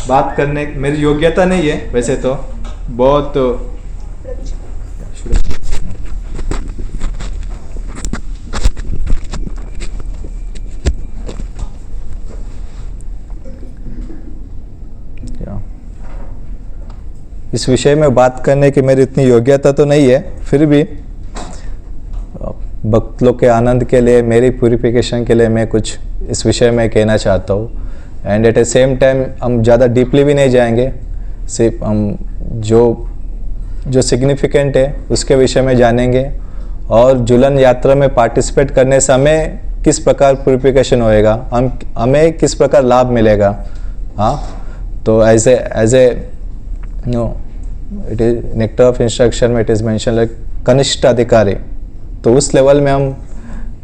बात करने मेरी योग्यता नहीं है वैसे तो, बहुत इस विषय में बात करने की मेरी इतनी योग्यता तो नहीं है, फिर भी भक्त लोग के आनंद के लिए, मेरी प्यूरिफिकेशन के लिए मैं कुछ इस विषय में कहना चाहता हूँ। And at a same time हम ज़्यादा डीपली भी नहीं जाएंगे, सिर्फ हम जो सिग्निफिकेंट है उसके विषय में जानेंगे और झूलन यात्रा में पार्टिसिपेट करने से हमें किस प्रकार प्यूरिफिकेशन होएगा, हमें किस प्रकार लाभ मिलेगा। हाँ, तो as a know it is nectar of instruction में इट इज़ मेंशन लाइक कनिष्ठ अधिकारी, तो उस लेवल में हम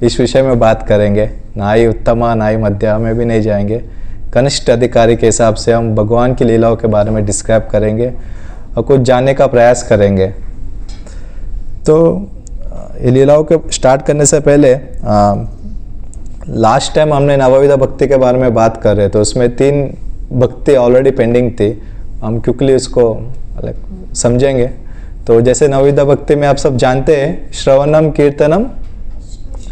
इस विषय में बात करेंगे, ना ही उत्तम ना ही मध्य में भी नहीं जाएंगे। कनिष्ठ अधिकारी के हिसाब से हम भगवान की लीलाओं के बारे में डिस्क्राइब करेंगे और कुछ जानने का प्रयास करेंगे। तो ये लीलाओं के स्टार्ट करने से पहले लास्ट टाइम हमने नवविधा भक्ति के बारे में बात कर रहे थे, तो उसमें 3 भक्ति ऑलरेडी पेंडिंग थी, हम क्विकली उसको समझेंगे। तो जैसे नवविधा भक्ति में आप सब जानते हैं, श्रवणम, कीर्तनम,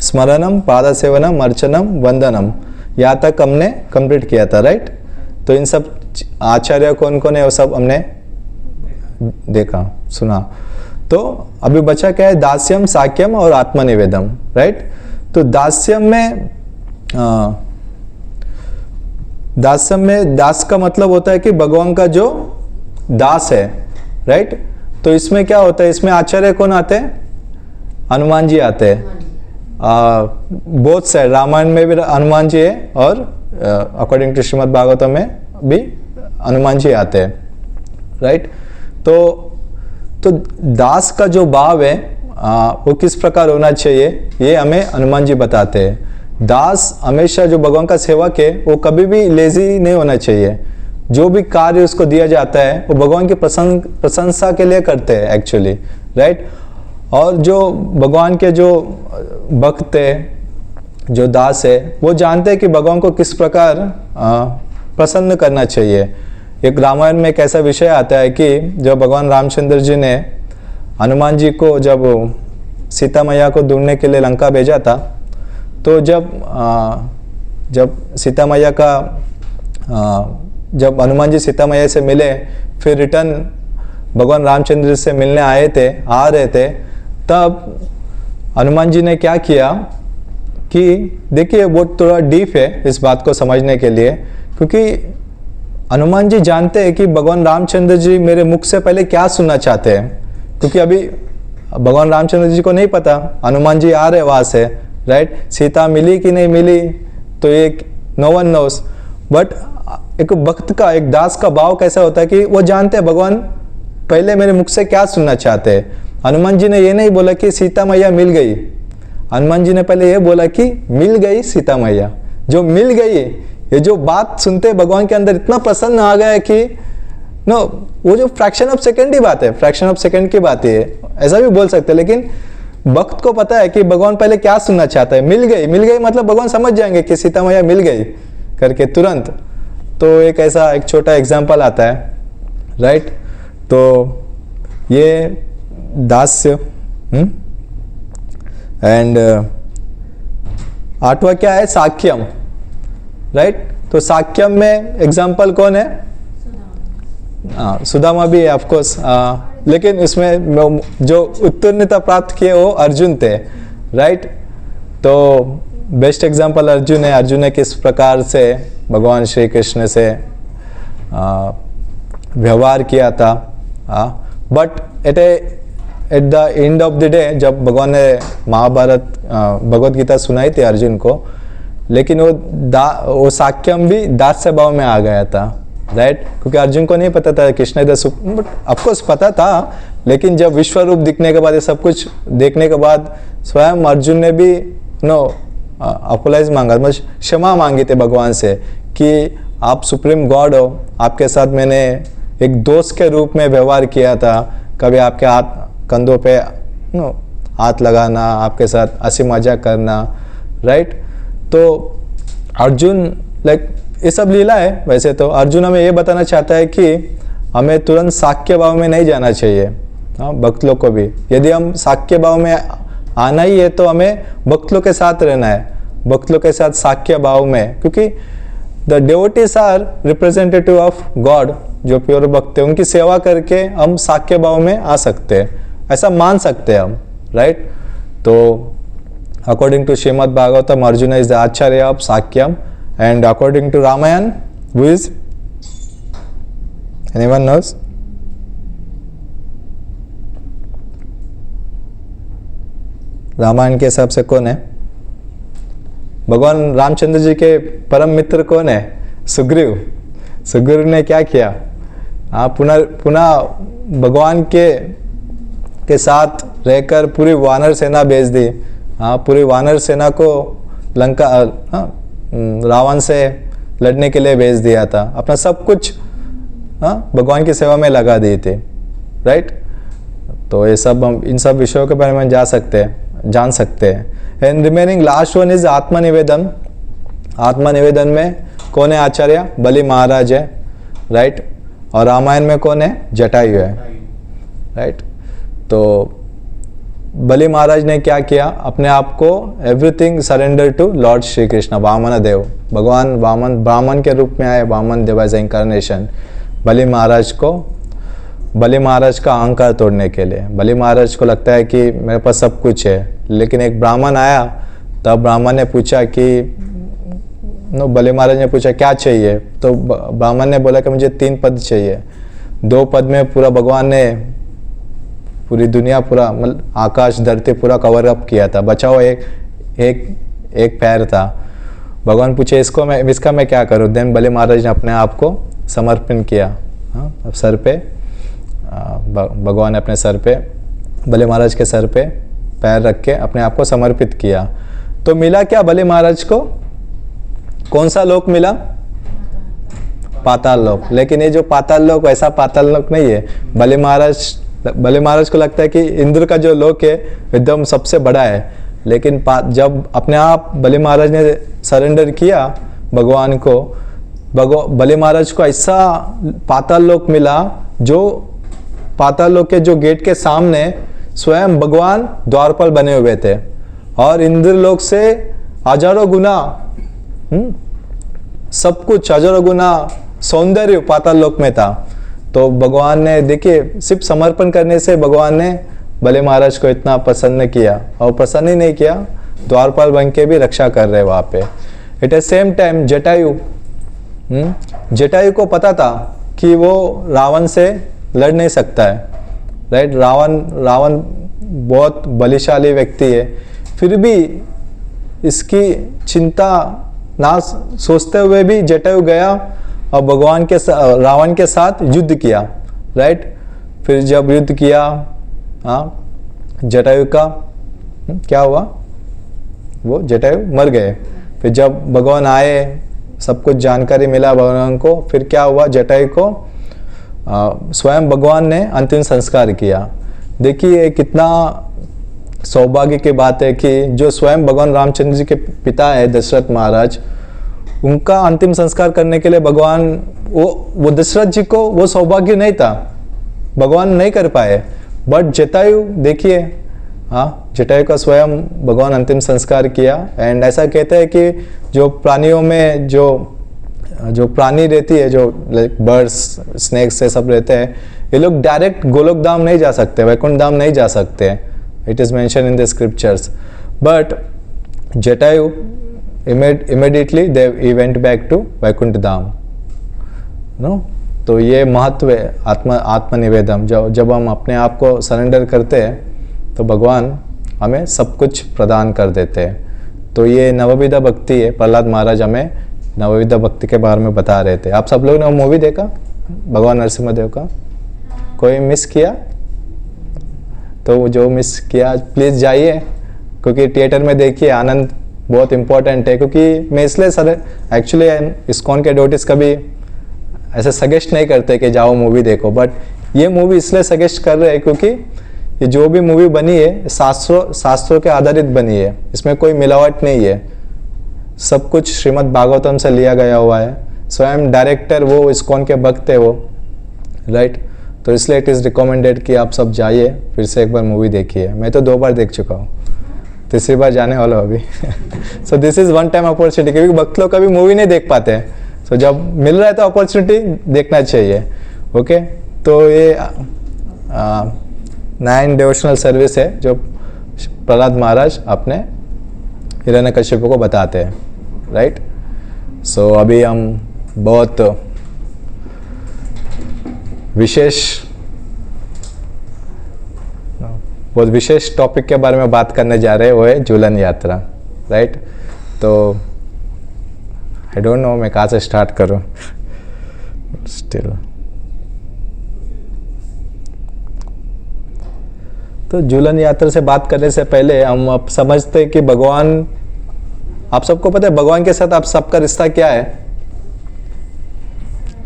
स्मरणम, पाद सेवनम, अर्चनम, वंदनम, यहाँ तक हमने कंप्लीट किया था, राइट। तो इन सब आचार्य कौन कौन है वो सब हमने देखा सुना। तो अभी बचा क्या है, दास्यम, साक्यम और आत्मनिवेदम, राइट। तो दास्यम में दास का मतलब होता है कि भगवान का जो दास है, राइट। तो इसमें क्या होता है, इसमें आचार्य कौन आते हैं, हनुमान जी आते हैं। बोथ साइड, रामायण में भी हनुमान जी है और अकॉर्डिंग टू श्रीमद् भागवतम में भी हनुमान जी आते हैं, राइट। तो दास का जो भाव है वो किस प्रकार होना चाहिए, ये हमें हनुमान जी बताते हैं। दास हमेशा जो भगवान का सेवक है वो कभी भी लेजी नहीं होना चाहिए। जो भी कार्य उसको दिया जाता है वो भगवान की प्रशंसा के लिए करते हैं एक्चुअली, राइट। और जो भगवान के जो भक्त है, जो दास है, वो जानते हैं कि भगवान को किस प्रकार प्रसन्न करना चाहिए। एक रामायण में एक ऐसा विषय आता है कि जब भगवान रामचंद्र जी ने हनुमान जी को जब सीता मैया को ढूंढने के लिए लंका भेजा था, तो जब सीता मैया का जब हनुमान जी सीता मैया से मिले, फिर रिटर्न भगवान रामचंद्र से मिलने आ रहे थे, तब हनुमान जी ने क्या किया कि देखिए वो थोड़ा डीप है इस बात को समझने के लिए, क्योंकि हनुमान जी जानते हैं कि भगवान रामचंद्र जी मेरे मुख से पहले क्या सुनना चाहते हैं, क्योंकि अभी भगवान रामचंद्र जी को नहीं पता हनुमान जी आ रहे वहाँ से, राइट। सीता मिली कि नहीं मिली तो ये नो वन नोस, बट एक भक्त का, एक दास का भाव कैसा होता है कि वो जानते हैं भगवान पहले मेरे मुख से क्या सुनना चाहते हैं। हनुमान जी ने ये नहीं बोला कि सीता मैया मिल गई, हनुमान जी ने पहले ये बोला कि मिल गई सीता मैया। जो मिल गई, ये जो बात सुनते भगवान के अंदर इतना प्रसन्न आ गया है कि नो, वो जो फ्रैक्शन ऑफ सेकंड की बात है, फ्रैक्शन ऑफ सेकंड की बात है, ऐसा भी बोल सकते हैं। लेकिन भक्त को पता है कि भगवान पहले क्या सुनना चाहता है। मिल गई मतलब भगवान समझ जाएंगे कि सीता मैया मिल गई करके तुरंत। तो एक ऐसा एक छोटा एग्जाम्पल आता है, राइट। तो ये दास्य एंड 8वां क्या है, साक्यम, राइट। तो साक्यम में एग्जाम्पल कौन है, सुदामा भी है ऑफकोर्स, लेकिन इसमें जो उत्तीर्णता प्राप्त किए वो अर्जुन थे, राइट। तो बेस्ट एग्जाम्पल अर्जुन है। अर्जुन ने किस प्रकार से भगवान श्री कृष्ण से व्यवहार किया था, but at the end of the day जब भगवान ने महाभारत भगवत गीता सुनाई थी अर्जुन को, लेकिन वो साक्यम भी दास्य भाव में आ गया था, राइट। क्योंकि अर्जुन को नहीं पता था कृष्ण इज बट ऑफकोर्स पता था, लेकिन जब विश्व रूप दिखने के बाद, ये सब कुछ देखने के बाद स्वयं अर्जुन ने भी अपोलाइज मांगा, मतलब क्षमा मांगी थी भगवान से कि आप सुप्रीम गॉड हो, आपके साथ मैंने एक दोस्त के रूप में व्यवहार किया था, कभी आपके हाथ कंधों पे हाथ लगाना, आपके साथ हंसी मजाक करना, राइट। तो अर्जुन लाइक ये सब लीला है। वैसे तो अर्जुन हमें ये बताना चाहता है कि हमें तुरंत साक्ष्य भाव में नहीं जाना चाहिए। हाँ, भक्त लोग को भी यदि हम साक्ष्य भाव में आना ही है तो हमें भक्त लोग के साथ रहना है, भक्त लोग के साथ साक्ष्य भाव में, क्योंकि the devotees are representative of God. जो प्योर भक्त है उनकी सेवा करके हम साक्ष्य भाव में आ सकते हैं, ऐसा मान सकते हैं हम, राइट। तो according to Shrimad Bhagavatam Arjun is the acharya of sakhyam, and according to Ramayana who is, anyone knows? Ramayana के हिसाब से कौन है? भगवान रामचंद्र जी के परम मित्र कौन है? सुग्रीव। सुग्रीव ने क्या किया? हाँ, पुनः भगवान के साथ रहकर पूरी वानर सेना भेज दी। हाँ, पूरी वानर सेना को लंका रावण से लड़ने के लिए भेज दिया था। अपना सब कुछ भगवान की सेवा में लगा दी थी, राइट। तो ये सब हम इन सब विषयों के बारे में जान सकते हैं। And remaining last one is atmanivedan. Atmanivedan में कौन है आचार्य? बलि महाराज है, राइट। और रामायण में कौन है? जटायु है, राइट। तो बलि महाराज ने क्या किया? अपने आप को everything surrender to lord Shri Krishna. Vaman Dev, भगवान वामन ब्राह्मण के रूप में आए, वामन देव एज इंकारनेशन बलि महाराज का अहंकार तोड़ने के लिए। बलि महाराज को लगता है कि मेरे पास सब कुछ है, लेकिन एक ब्राह्मण आया, तब ब्राह्मण ने पूछा कि बलि महाराज ने पूछा क्या चाहिए? तो ब्राह्मण ने बोला कि मुझे 3 पद चाहिए। 2 पद में पूरा भगवान ने पूरी दुनिया, पूरा मतलब आकाश धरती पूरा कवर अप किया था, बचाओ एक पैर था। भगवान पूछे इसका मैं क्या करूँ? देन बलि महाराज ने अपने आप को समर्पण किया। हाँ, अब सर पे भगवान ने अपने सर पे, बलि महाराज के सर पे पैर रख के अपने आप को समर्पित किया। तो मिला क्या बलि महाराज को? कौन सा लोक मिला? पाताल लोक। लेकिन ये जो पाताल लोक वैसा पाताल लोक नहीं है। बलि महाराज को लगता है कि इंद्र का जो लोक है एकदम सबसे बड़ा है, लेकिन जब अपने आप बलि महाराज ने सरेंडर किया भगवान को, बलि महाराज को ऐसा पाताल लोक मिला, जो पाताल लोक के जो गेट के सामने स्वयं भगवान द्वारपाल बने हुए थे, और इंद्र लोक से हजारों गुना सब कुछ, हजारों गुना सौंदर्य पाताल लोक में था। तो भगवान ने, देखिए, सिर्फ समर्पण करने से भगवान ने बलि महाराज को इतना प्रसन्न किया, और प्रसन्न ही नहीं किया, द्वारपाल बन के भी रक्षा कर रहे वहां पे। Eight a same time Jatayu को पता था कि वो रावण से लड़ नहीं सकता है, राइट। रावण बहुत बलिशाली व्यक्ति है, फिर भी इसकी चिंता ना सोचते हुए भी जटायु गया और रावण के साथ युद्ध किया, राइट। फिर जब युद्ध किया, जटायु का क्या हुआ? वो जटायु मर गए। फिर जब भगवान आए, सब कुछ जानकारी मिला भगवान को, फिर क्या हुआ? जटायु को स्वयं भगवान ने अंतिम संस्कार किया। देखिए कितना सौभाग्य की बात है कि जो स्वयं भगवान रामचंद्र जी के पिता है दशरथ महाराज, उनका अंतिम संस्कार करने के लिए भगवान, वो दशरथ जी को वो सौभाग्य नहीं था, भगवान नहीं कर पाए। बट जटायु, देखिए, जटायु का स्वयं भगवान अंतिम संस्कार किया। एंड ऐसा कहते हैं कि जो प्राणियों में जो प्राणी रहती है, जो लाइक बर्ड्स, स्नेक्स से सब रहते हैं, ये लोग डायरेक्ट गोलोक धाम नहीं जा सकते, वैकुंठ धाम नहीं जा सकते। It is mention in the scriptures. But Jatayu immediately he went back to Vaikuntha Dham, no. तो ये महत्व है आत्मनिवेदन। जब हम अपने आप को सरेंडर करते हैं तो भगवान हमें सब कुछ प्रदान कर देते हैं। तो ये नवविधा भक्ति है। प्रहलाद महाराज हमें नवविधा भक्ति के बारे में बता रहे थे। आप सब लोग ने वो मूवी देखा भगवान नरसिम्हा का? कोई मिस किया? तो जो मिस किया प्लीज जाइए, क्योंकि थिएटर में देखिए, आनंद बहुत इंपॉर्टेंट है। क्योंकि मैं इसलिए एक्चुअली इस्कॉन के डिवोटीज कभी ऐसे सजेस्ट नहीं करते कि जाओ मूवी देखो, बट ये मूवी इसलिए सजेस्ट कर रहे हैं क्योंकि ये जो भी मूवी बनी है शास्त्रों के आधारित बनी है, इसमें कोई मिलावट नहीं है, सब कुछ श्रीमद् भागवतम से लिया गया हुआ है। स्वयं डायरेक्टर वो इस्कॉन के भक्त है वो, राइट। तो इसलिए इट इज़ रिकमेंडेड कि आप सब जाइए, फिर से एक बार मूवी देखिए। मैं तो 2 बार देख चुका हूँ, तीसरी बार जाने वाला हूँ अभी। So this is one time opportunity, क्योंकि भक्त लोग कभी मूवी नहीं देख पाते हैं। सो जब मिल रहा है तो अपॉर्चुनिटी देखना चाहिए। ओके, तो ये 9 डिवोशनल सर्विस है जो प्रहलाद महाराज अपने हिरण्यकश्यप को बताते हैं, राइट। सो अभी हम बहुत विशेष टॉपिक के बारे में बात करने जा रहे हैं, वो है झूलन यात्रा, राइट। तो आई डोंट नो मैं कहाँ से स्टार्ट करूँ, स्टिल। तो झूलन यात्रा से बात करने से पहले हम अब समझते हैं कि भगवान, आप सबको पता है भगवान के साथ आप सबका रिश्ता क्या है।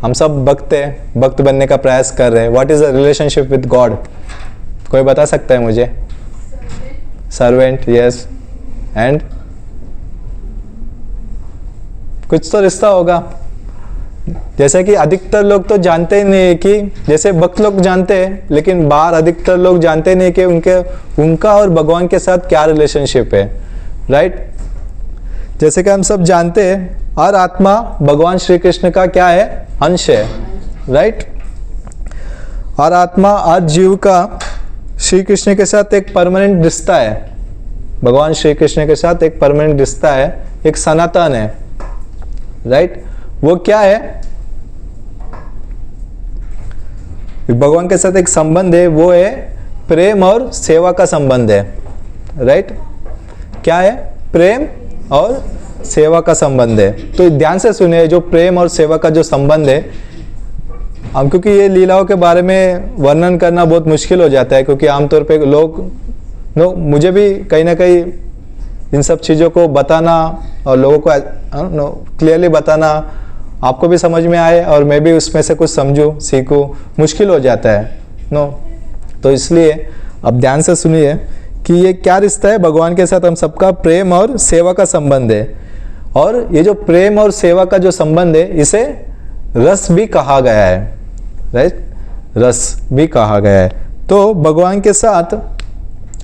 हम सब भक्त हैं, भक्त बनने का प्रयास कर रहे हैं। What is the relationship with God? कोई बता सकता है मुझे? Servant, yes. एंड कुछ तो रिश्ता होगा। जैसे कि अधिकतर लोग तो जानते ही नहीं कि, जैसे भक्त लोग जानते हैं, लेकिन बाहर अधिकतर लोग जानते नहीं कि उनका और भगवान के साथ क्या रिलेशनशिप है, राइट। जैसे कि हम सब जानते हैं हर आत्मा भगवान श्री कृष्ण का क्या है? अंश है, राइट। हर आत्मा, हर जीव का श्री कृष्ण के साथ एक परमानेंट रिश्ता है। भगवान श्री कृष्ण के साथ एक परमानेंट रिश्ता है, एक सनातन है, राइट। वो क्या है? भगवान के साथ एक संबंध है, वो है प्रेम और सेवा का संबंध है, राइट। क्या है? प्रेम और सेवा का संबंध है। तो ध्यान से सुनिए, जो प्रेम और सेवा का जो संबंध है, हम, क्योंकि ये लीलाओं के बारे में वर्णन करना बहुत मुश्किल हो जाता है, क्योंकि आमतौर पे लोग मुझे भी कहीं ना कहीं इन सब चीज़ों को बताना और लोगों को क्लियरली बताना, आपको भी समझ में आए और मैं भी उसमें से कुछ समझूं, सीखूं, मुश्किल हो जाता है। तो इसलिए अब ध्यान से सुनिए कि ये क्या रिश्ता है भगवान के साथ हम सबका, प्रेम और सेवा का संबंध है। और ये जो प्रेम और सेवा का जो संबंध है, इसे रस भी कहा गया है, राइट। रस भी कहा गया है। तो भगवान के साथ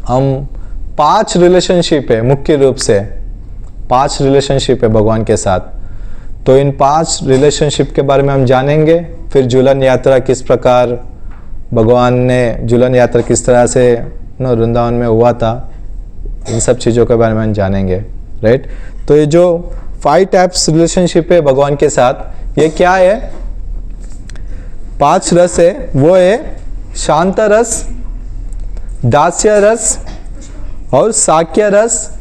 हम 5 रिलेशनशिप है, मुख्य रूप से 5 रिलेशनशिप है भगवान के साथ। तो इन 5 रिलेशनशिप के बारे में हम जानेंगे। फिर झूलन यात्रा किस प्रकार, भगवान ने झूलन यात्रा किस तरह से वृंदावन में हुआ था, इन सब चीज़ों के बारे में हम जानेंगे, राइट। तो ये जो 5 टाइप्स रिलेशनशिप है भगवान के साथ, ये क्या है? 5 रस है। वो है शांत रस, दास्य रस और साक्य रस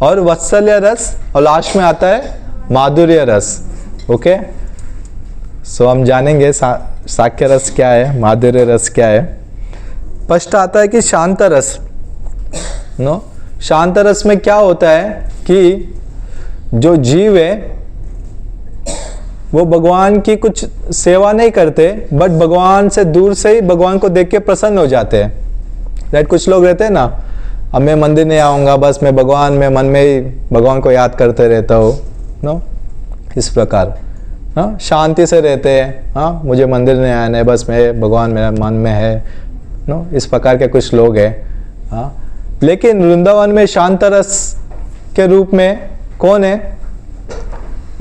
और वात्सल्य रस, और लास्ट में आता है माधुर्य रस। ओके, सो हम जानेंगे साक्य रस क्या है, माधुर्य रस क्या है। फर्स्ट आता है कि शांत रस। शांत रस में क्या होता है कि जो जीव है वो भगवान की कुछ सेवा नहीं करते, बट भगवान से दूर से ही भगवान को देख के प्रसन्न हो जाते हैं, राइट। कुछ लोग रहते हैं ना, अब मैं मंदिर नहीं आऊँगा, बस मैं भगवान में मन में ही भगवान को याद करते रहता हूँ, इस प्रकार। हाँ, शांति से रहते हैं, हाँ, मुझे मंदिर नहीं आना है, बस मैं भगवान मेरा मन में है, इस प्रकार के कुछ लोग हैं। हाँ, लेकिन वृंदावन में शांत रस के रूप में कौन है?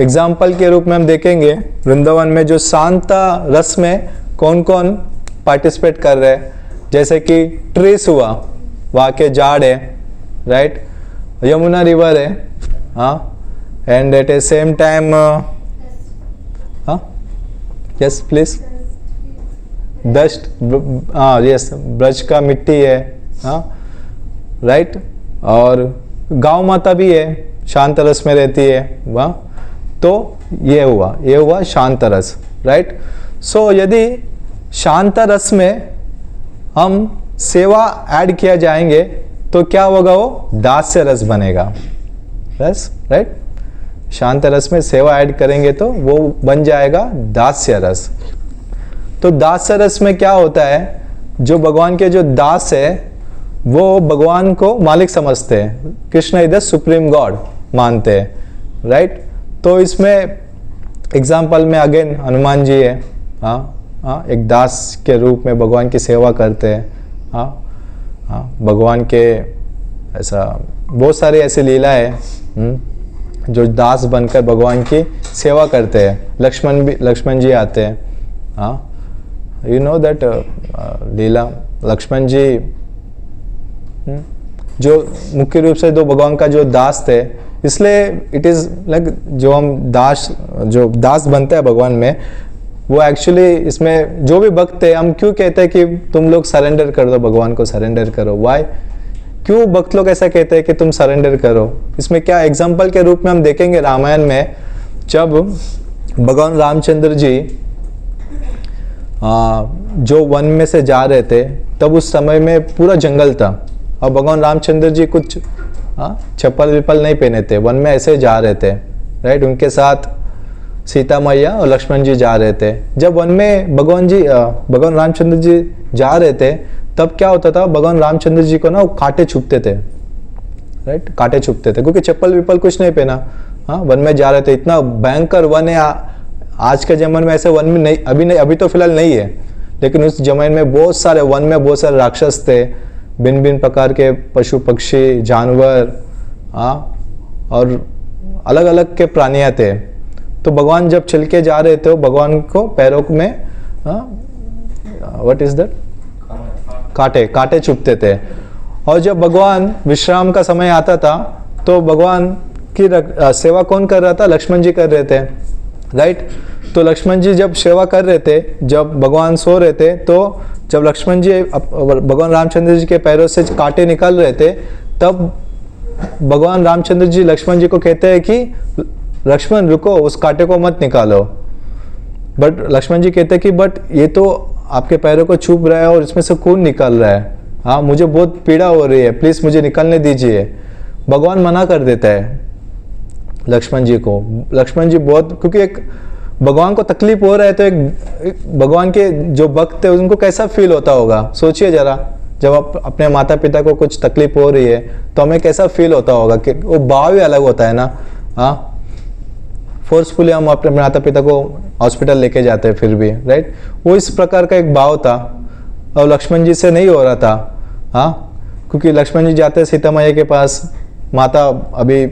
एग्जाम्पल के रूप में हम देखेंगे वृंदावन में जो शांत रस में कौन कौन पार्टिसिपेट कर रहे हैं। जैसे कि ट्रीस हुआ, वहाँ के झाड़ है, राइट। यमुना रिवर है, हाँ, and at a same time, हाँ, यस प्लीज, डस्ट, हाँ यस, ब्रज का मिट्टी है, हाँ, राइट। और गांव माता भी है, शांत रस में रहती है वहाँ। तो ये हुआ शांत रस, राइट। सो यदि शांत रस में हम सेवा ऐड किया जाएंगे तो क्या होगा? वो दास्य रस बनेगा, रस, राइट। शांत रस में सेवा ऐड करेंगे तो वो बन जाएगा दास्य रस। तो दास्य रस में क्या होता है? जो भगवान के जो दास है वो भगवान को मालिक समझते हैं, Krishna is the supreme God मानते हैं, राइट। तो इसमें एग्जाम्पल में अगेन हनुमान जी है, हाँ, एक दास के रूप में भगवान की सेवा करते हैं, हाँ, भगवान के ऐसा बहुत सारी ऐसी लीला है जो दास बनकर भगवान की सेवा करते हैं। लक्ष्मण जी आते हैं, हाँ, यू नो दैट लीला। लक्ष्मण जी जो मुख्य रूप से दो भगवान का जो दास थे, इसलिए इट इज़ लाइक जो दास बनता है भगवान में, वो एक्चुअली इसमें जो भी भक्त है, हम क्यों कहते हैं कि तुम लोग सरेंडर कर दो, भगवान को सरेंडर करो, वाई, क्यों भक्त लोग ऐसा कहते हैं कि तुम सरेंडर करो? इसमें क्या एग्जाम्पल के रूप में हम देखेंगे रामायण में, जब भगवान रामचंद्र जी जो वन में से जा रहे थे, तब उस समय में पूरा जंगल था और भगवान रामचंद्र जी कुछ चप्पल विप्पल नहीं पहने थे, वन में ऐसे जा रहे थे, राइट। उनके साथ सीता मैया और लक्ष्मण जी जा रहे थे। जब वन में भगवान रामचंद्र जी जा रहे थे, तब क्या होता था, भगवान रामचंद्र जी को ना वो कांटे चुभते थे, राइट, कांटे चुभते थे, क्योंकि चप्पल विप्पल कुछ नहीं पहना, हाँ, वन में जा रहे थे। इतना भयंकर वन है, आज के जमाने में ऐसे वन में नहीं, अभी तो फिलहाल नहीं है, लेकिन उस जमाने में बहुत सारे वन में बहुत सारे राक्षस थे, भिन्न भिन्न प्रकार के पशु पक्षी जानवर, और अलग अलग के प्राणियाँ थे। तो भगवान जब चल के जा रहे थे, भगवान को पैरों में व्हाट इज दैट, कांटे चुभते थे। और जब भगवान विश्राम का समय आता था, तो भगवान की सेवा कौन कर रहा था? लक्ष्मण जी कर रहे थे, राइट। तो लक्ष्मण जी जब सेवा कर रहे थे, जब भगवान सो रहे थे, तो जब लक्ष्मण जी भगवान रामचंद्र जी के पैरों से कांटे निकल रहे थे, तब भगवान रामचंद्र जी लक्ष्मण जी को कहते हैं कि लक्ष्मण रुको, उस कांटे को मत निकालो। बट लक्ष्मण जी कहते हैं कि बट ये तो आपके पैरों को चुभ रहा है और इसमें से खून निकल रहा है, हाँ, मुझे बहुत पीड़ा हो रही है, प्लीज मुझे निकलने दीजिए। भगवान मना कर देता है लक्ष्मण जी को। लक्ष्मण जी बहुत, क्योंकि एक भगवान को तकलीफ हो रहा है, तो एक भगवान के जो भक्त है उनको कैसा फील होता होगा, सोचिए जरा। जब आप अपने माता पिता को कुछ तकलीफ हो रही है, तो हमें कैसा फील होता होगा, कि वो भाव ही अलग होता है ना, हाँ। फोर्सफुली हम अपने माता पिता को हॉस्पिटल लेके जाते हैं फिर भी, राइट। वो इस प्रकार का एक भाव था, और लक्ष्मण जी से नहीं हो रहा था, हाँ, क्योंकि लक्ष्मण जी जाते सीता मैया के पास, माता अभी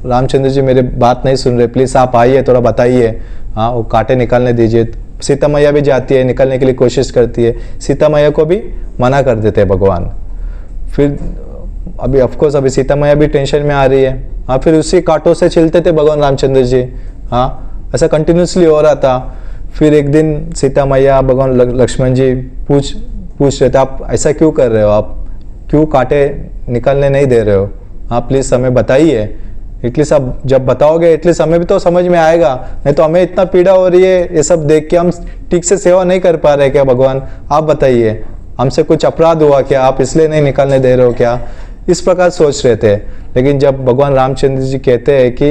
रामचंद्र जी मेरे बात नहीं सुन रहे, प्लीज आप आइए, थोड़ा बताइए, हाँ, वो कांटे निकालने दीजिए। सीता मैया भी जाती है, निकलने के लिए कोशिश करती है, सीता मैया को भी मना कर देते हैं भगवान। फिर अभी ऑफकोर्स अभी सीता मैया भी टेंशन में आ रही है, हाँ, फिर उसी कांटों से चलते थे भगवान रामचंद्र जी, हाँ, ऐसा कंटिन्यूसली हो रहा था। फिर एक दिन सीता मैया भगवान लक्ष्मण जी पूछ रहे थे, आप ऐसा क्यों कर रहे हो, आप क्यों कांटे निकलने नहीं दे रहे हो, हाँ, प्लीज हमें बताइए, एटलीस्ट आप जब बताओगे एटलीस्ट हमें भी तो समझ में आएगा, नहीं तो हमें इतना पीड़ा हो रही है, ये सब देख के हम ठीक से सेवा नहीं कर पा रहे क्या भगवान, आप बताइए, हमसे कुछ अपराध हुआ क्या, आप इसलिए नहीं निकलने दे रहे हो क्या, इस प्रकार सोच रहे थे। लेकिन जब भगवान रामचंद्र जी कहते हैं कि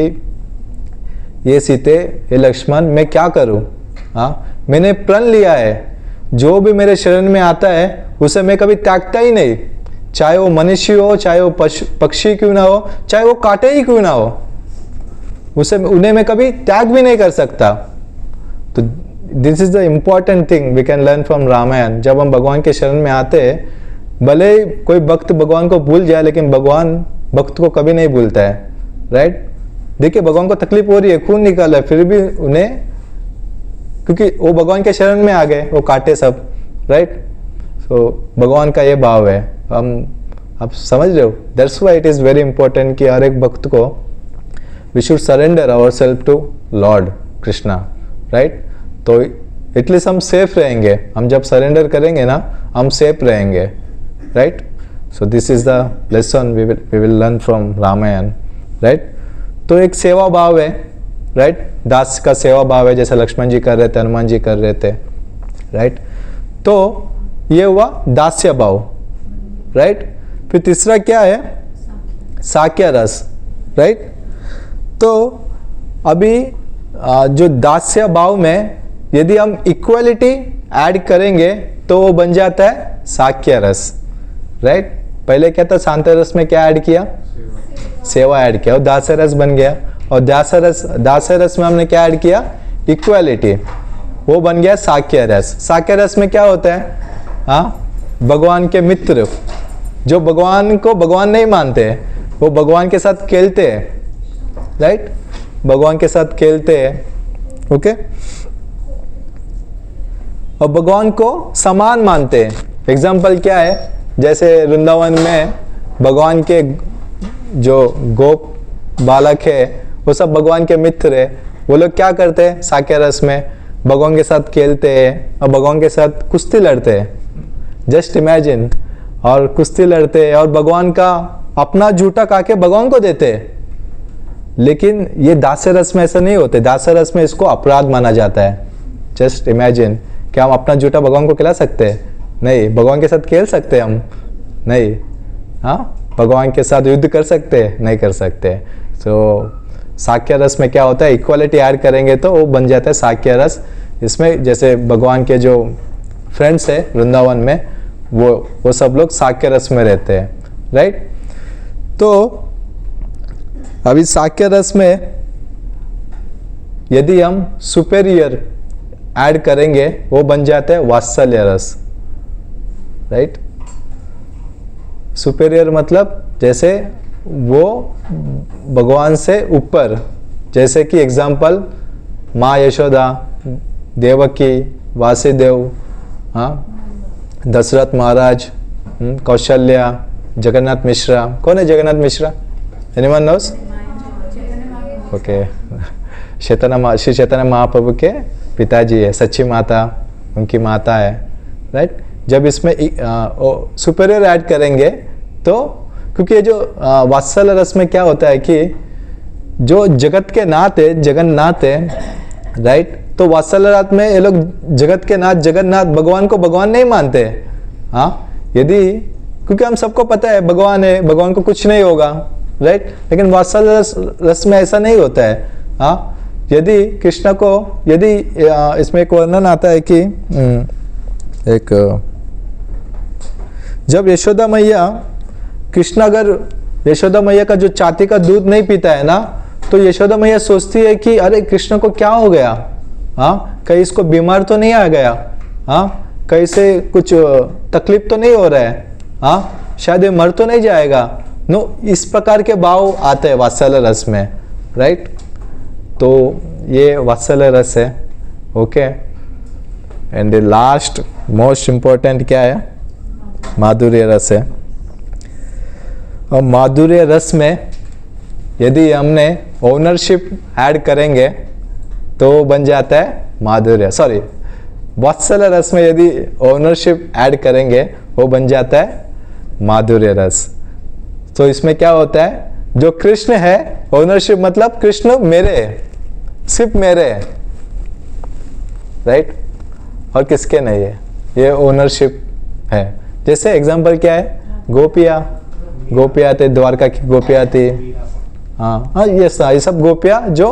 ये सीते, ये लक्ष्मण, मैं क्या करूं, हाँ, मैंने प्रण लिया है, जो भी मेरे शरण में आता है उसे मैं कभी त्यागता ही नहीं, चाहे वो मनुष्य हो, चाहे वो पक्षी क्यों ना हो, चाहे वो कांटे ही क्यों ना हो, उन्हें मैं कभी त्याग भी नहीं कर सकता। तो this is the important thing we can learn from Ramayan. जब हम भगवान के शरण में आते हैं, भले कोई भक्त भगवान को भूल जाए, लेकिन भगवान भक्त को कभी नहीं भूलता है, राइट। देखिए भगवान को तकलीफ हो रही है, खून निकल है, फिर भी उन्हें, क्योंकि वो भगवान के शरण में आ गए, वो काटे सब, राइट। सो भगवान का ये भाव है, आप समझ रहे हो। That's why it is very important कि हर एक भक्त को we should surrender our self to lord Krishna, right. तो एटलीस्ट हम सेफ रहेंगे, हम जब सरेंडर करेंगे ना, हम सेफ रहेंगे, right. So this is the lesson we will learn from Ramayan, right. तो एक सेवा भाव है, राइट, दास का सेवा भाव है, जैसे लक्ष्मण जी कर रहे थे, हनुमान जी कर रहे थे, राइट। तो ये हुआ दास्य भाव, राइट। फिर तीसरा क्या है, साक्य रस, राइट। तो अभी जो दास्य भाव में यदि हम इक्वलिटी ऐड करेंगे तो वो बन जाता है साक्य रस, राइट। पहले क्या था, शांत रस में क्या ऐड किया, सेवा ऐड किया, और दास्य रस बन गया। और दास्य रस में हमने क्या ऐड किया, इक्वालिटी, वो बन गया साक्य रस। साक्य रस में क्या होता है, हाँ, भगवान के मित्र जो भगवान को भगवान नहीं मानते हैं, वो भगवान के साथ खेलते हैं, राइट, भगवान के साथ खेलते हैं, ओके, और भगवान को समान मानते हैं। एग्जाम्पल क्या है, जैसे वृंदावन में भगवान के जो गोप बालक है वो सब भगवान के मित्र है, वो लोग क्या करते हैं, साक्य रस में भगवान के साथ खेलते हैं और भगवान के साथ कुश्ती लड़ते हैं, जस्ट इमेजिन, और कुश्ती लड़ते हैं और भगवान का अपना जूठा खा के भगवान को देते हैं। लेकिन ये दास्य रस में ऐसा नहीं होते, दास्य रस में इसको अपराध माना जाता है। जस्ट इमेजिन, क्या हम अपना जूठा भगवान को खिला सकते हैं? नहीं। भगवान के साथ खेल सकते हैं हम? नहीं। हाँ, भगवान के साथ युद्ध कर सकते हैं? नहीं कर सकते। तो साक्य रस में क्या होता है, इक्वालिटी ऐड करेंगे तो वो बन जाता है साक्य रस। इसमें जैसे भगवान के जो फ्रेंड्स है वृंदावन में, वो सब लोग साक्य रस में रहते हैं, राइट। तो अभी साक्य रस में यदि हम सुपेरियर ऐड करेंगे वो बन जाता है वात्सल्य रस, राइट। सुपेरियर मतलब जैसे वो भगवान से ऊपर, जैसे कि एग्जाम्पल माँ यशोदा, देवकी, वासुदेव, हाँ, दशरथ महाराज, कौशल्या, जगन्नाथ मिश्रा। कौन है Jagannath Mishra? Anyone knows? Okay, Shri Chaitanya Mahaprabhu के पिताजी है, सच्ची माता उनकी माता है, राइट। जब इसमें सुपेरियर ऐड करेंगे तो, क्योंकि ये जो वात्सल्य रस में क्या होता है कि जो जगत के नाथ है, जगन्नाथ है, राइट, तो वात्सल्य रस में ये लोग जगत के नाथ जगन्नाथ भगवान को भगवान नहीं मानते। हाँ, यदि, क्योंकि हम सबको पता है भगवान है, भगवान को कुछ नहीं होगा, राइट। लेकिन वात्सल्य रस में ऐसा नहीं होता है। हाँ, यदि कृष्ण को, यदि इसमें एक वर्णन आता है कि जब यशोदा मैया, कृष्ण अगर यशोदा मैया का जो छाती का दूध नहीं पीता है ना, तो यशोदा मैया सोचती है कि अरे कृष्ण को क्या हो गया, हाँ, कहीं इसको बीमार तो नहीं आ गया, हाँ, कहीं से कुछ तकलीफ तो नहीं हो रहा है, हाँ, शायद ये मर तो नहीं जाएगा। नो, इस प्रकार के भाव आते हैं वात्सल्य रस में, राइट। तो ये वात्सल्य रस है, okay. And the last most important क्या है, माधुर्य रस है। और माधुर्य रस में यदि हमने ओनरशिप ऐड करेंगे तो बन जाता है माधुर्य, सॉरी, वात्सल्य रस में यदि ओनरशिप ऐड करेंगे वो बन जाता है माधुर्य रस। तो इसमें क्या होता है, जो कृष्ण है, ओनरशिप मतलब कृष्ण मेरे, सिर्फ मेरे, राइट, और किसके नहीं है, ये ओनरशिप है। जैसे एग्जांपल क्या है, गोपियाँ थे, द्वारका की गोपियाँ थी, हाँ, ये सब गोपियाँ जो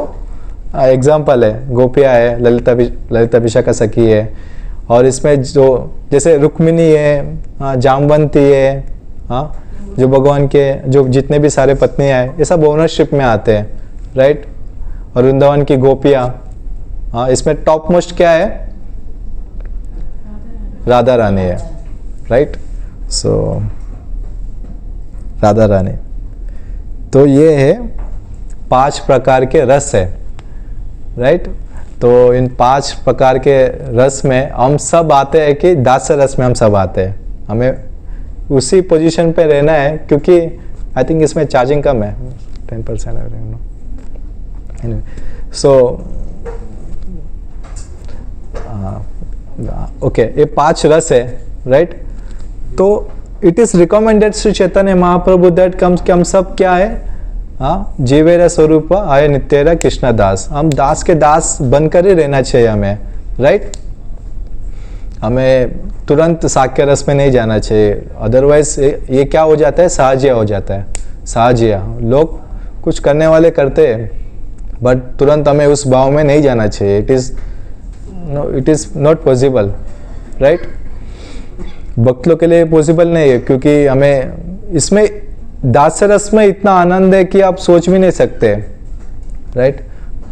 एग्जाम्पल है, गोपियाँ है, ललिता विशाखा सखी है। और इसमें जो जैसे रुक्मिणी है, जामवंती है, हाँ, जो भगवान के जो जितने भी सारे पत्नियाँ हैं, ये सब ओनरशिप में आते हैं, राइट। और वृंदावन की गोपियाँ, हाँ, इसमें टॉप मोस्ट क्या है, राधा रानी है, राइट। सो राधा रानी। तो ये है 5 प्रकार के रस है, राइट। तो इन 5 प्रकार के रस में हम सब आते हैं कि दास्य रस में हम सब आते हैं, हमें उसी पोजीशन पे रहना है, क्योंकि आई थिंक इसमें चार्जिंग कम है, 10%। सो ओके, ये 5 रस है, राइट। तो it is recommended Shri Chaitanya Mahaprabhu that comes कि हम सब क्या है, हाँ, जीवेरा स्वरूप आय नित्यरा कृष्ण दास, हम दास के दास बनकर ही रहना चाहिए हमें, राइट। हमें तुरंत साक्य रस में नहीं जाना चाहिए, अदरवाइज ये क्या हो जाता है, साहजिया हो जाता है। साहजिया, लोग कुछ करने वाले करते हैं, बट तुरंत हमें उस भाव में नहीं जाना चाहिए। It is not possible, right. भक्त लोग के लिए पॉसिबल नहीं है, क्योंकि हमें इसमें दास्य रस में इतना आनंद है कि आप सोच भी नहीं सकते, राइट।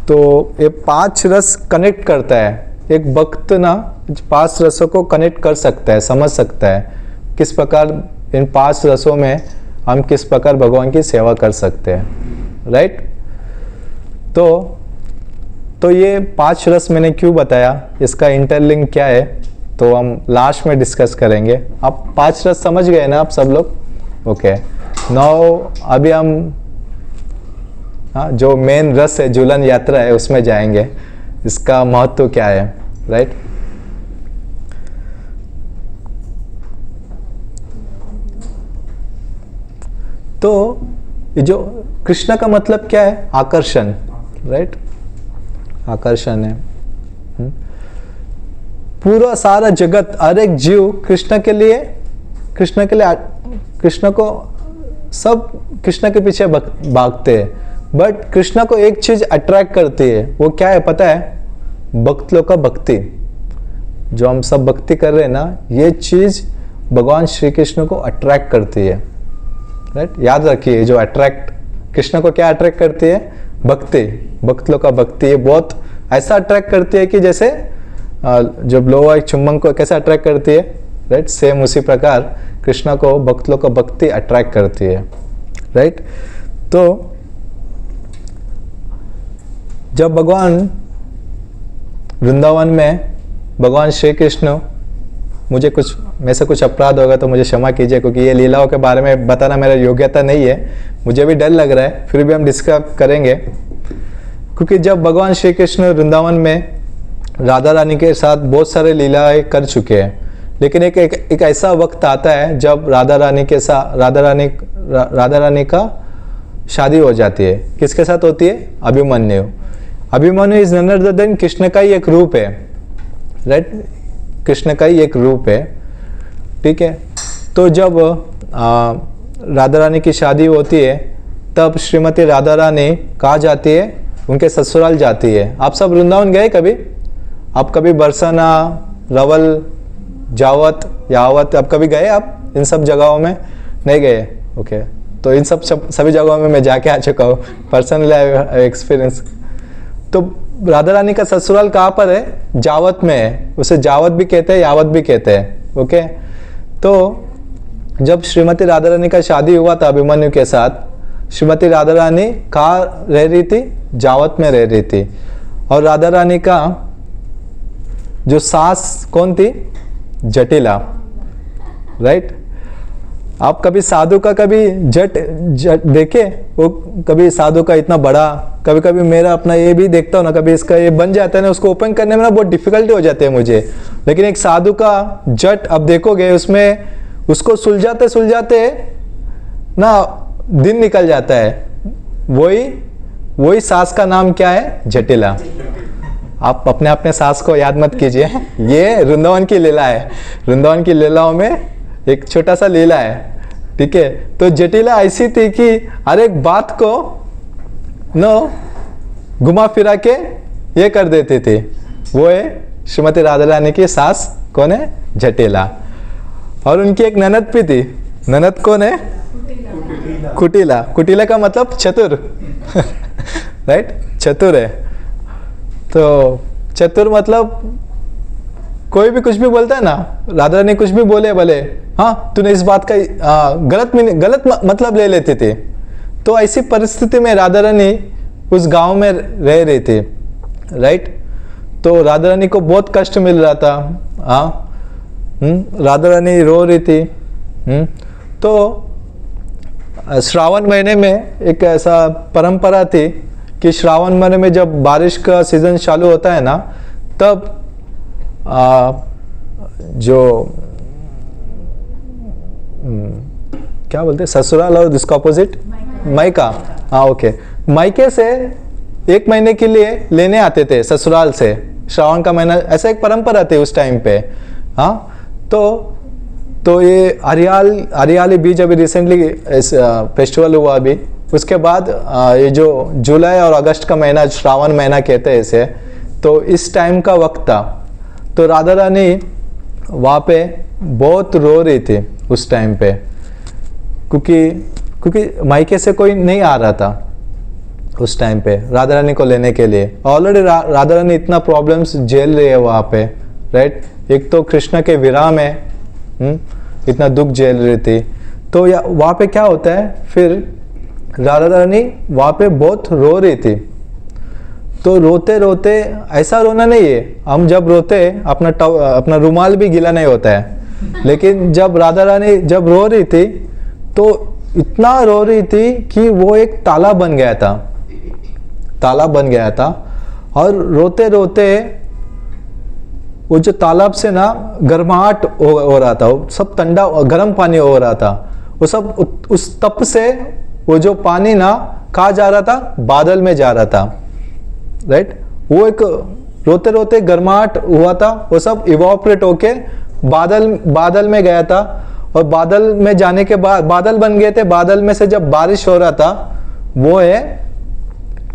तो ये 5 रस कनेक्ट करता है, एक भक्त ना 5 रसों को कनेक्ट कर सकता है, समझ सकता है किस प्रकार इन 5 रसों में हम किस प्रकार भगवान की सेवा कर सकते हैं, राइट। तो ये 5 रस मैंने क्यों बताया, इसका इंटरलिंक क्या है, तो हम लास्ट में डिस्कस करेंगे। आप 5 रस समझ गए ना आप सब लोग? ओके, नाउ अभी हम जो मेन रस है, झूलन यात्रा है, उसमें जाएंगे, इसका महत्व क्या है, राइट। तो ये जो कृष्ण का मतलब क्या है, आकर्षण, राइट, आकर्षण है। पूरा सारा जगत, हर एक जीव कृष्ण के लिए कृष्ण को, सब कृष्ण के पीछे भागते हैं, बट कृष्ण को एक चीज अट्रैक्ट करती है, वो क्या है पता है? भक्त लोग का भक्ति, जो हम सब भक्ति कर रहे हैं ना, ये चीज भगवान श्री कृष्ण को अट्रैक्ट करती है, राइट। याद रखिए, जो अट्रैक्ट, कृष्ण को क्या अट्रैक्ट करती है? भक्ति, भक्त लोग का भक्ति। ये बहुत ऐसा अट्रैक्ट करती है कि जैसे जब लोहा एक चुंबक को कैसे अट्रैक्ट करती है, राइट, सेम उसी प्रकार कृष्ण को भक्त लोग का भक्ति अट्रैक्ट करती है, राइट। तो जब भगवान वृंदावन में, भगवान श्री कृष्ण, में से कुछ अपराध होगा तो मुझे क्षमा कीजिए, क्योंकि ये लीलाओं के बारे में बताना मेरा योग्यता नहीं है, मुझे भी डर लग रहा है, फिर भी हम डिस्कस करेंगे। क्योंकि जब भगवान श्री कृष्ण वृंदावन में राधा रानी के साथ बहुत सारे लीलाएं कर चुके हैं, लेकिन एक ऐसा वक्त आता है जब राधा रानी का शादी हो जाती है। किसके साथ होती है? Abhimanyu is none other than Krishna का ही एक रूप है, राइट, कृष्ण का ही एक रूप है, ठीक है। तो जब राधा रानी की शादी होती है, तब श्रीमती राधा रानी कहाँ जाती है? उनके ससुराल जाती है। आप सब वृंदावन गए कभी? आप कभी बरसाना, रवल, जावत, यावत आप कभी गए? आप इन सब जगहों में नहीं गए? ओके, तो इन सभी जगहों में मैं जाके आ चुका हूँ, पर्सनल एक्सपीरियंस। तो राधा रानी का ससुराल कहाँ पर है? जावत में है। उसे जावत भी कहते हैं, यावत भी कहते हैं, ओके। तो जब श्रीमती राधा रानी का शादी हुआ था अभिमन्यु के साथ, श्रीमती राधा रानी कहाँ रह रही थी? जावत में रह रही थी। और राधा रानी का जो सास कौन थी? जटिला, राइट। आप कभी साधु का कभी जट देखे? वो कभी साधु का इतना बड़ा, कभी कभी मेरा अपना ये भी देखता हूँ ना, कभी इसका ये बन जाता है ना, उसको ओपन करने में ना बहुत डिफिकल्टी हो जाती है मुझे। लेकिन एक साधु का जट अब देखोगे, उसमें उसको सुलझाते ना दिन निकल जाता है। वही सास का नाम क्या है? जटिला। आप अपने सास को याद मत कीजिए, ये वृंदावन की लीला है। वृंदावन की लीलाओं में एक छोटा सा लीला है, ठीक है। तो जटिला ऐसी थी कि हर एक बात को घुमा फिरा के ये कर देती थी। वो है श्रीमती राधा रानी की सास, कौन है? जटिला। और उनकी एक ननद भी थी। ननद कौन है? कुटिला। कुटिला का मतलब चतुर, राइट, चतुर है। तो चतुर मतलब कोई भी कुछ भी बोलता है ना, राधा रानी कुछ भी बोले भले, हाँ तूने इस बात का गलत मतलब ले लेती थी। तो ऐसी परिस्थिति में राधा रानी उस गांव में रह रही थी, राइट। तो राधा रानी को बहुत कष्ट मिल रहा था, हाँ, राधा रानी रो रही थी। तो श्रावण महीने में एक ऐसा परंपरा थी कि श्रावण महीने में जब बारिश का सीजन चालू होता है ना, तब जो क्या बोलते हैं, ससुराल और इसका अपोजिट मायका, हाँ ओके, मायके से 1 महीने के लिए लेने आते थे ससुराल से। श्रावण का महीना ऐसा एक परंपरा थी उस टाइम पे, हाँ। तो ये हरियाली बीज अभी रिसेंटली फेस्टिवल हुआ अभी, उसके बाद ये जो जुलाई और अगस्त का महीना श्रावण महीना कहते हैं इसे, तो इस टाइम का वक्त था। तो राधा रानी वहाँ पे बहुत रो रही थी उस टाइम पे, क्योंकि मायके से कोई नहीं आ रहा था, उस टाइम पे राधा रानी को लेने के लिए। ऑलरेडी राधा रानी इतना प्रॉब्लम्स झेल रही है वहाँ पे, राइट। एक तो कृष्ण के विरह में इतना दुख झेल रही थी। तो वहाँ पे क्या होता है, फिर राधा रानी वहाँ पे बहुत रो रही थी। तो रोते रोते, ऐसा रोना नहीं है, हम जब रोते अपना रुमाल भी गीला नहीं होता है, लेकिन जब राधा रानी जब रो रही थी तो इतना रो रही थी कि वो एक तालाब बन गया था, तालाब बन गया था। और रोते रोते वो जो तालाब से ना गर्माहट हो रहा था, वो सब ठंडा गर्म पानी हो रहा था, वो सब उस तप से वो जो पानी ना कहाँ जा रहा था, बादल में जा रहा था, राइट। वो एक रोते रोते गर्माहट हुआ था, वो सब इवोपरेट होके बादल में गया था। और बादल में जाने के बाद बादल बन गए थे। बादल में से जब बारिश हो रहा था, वो है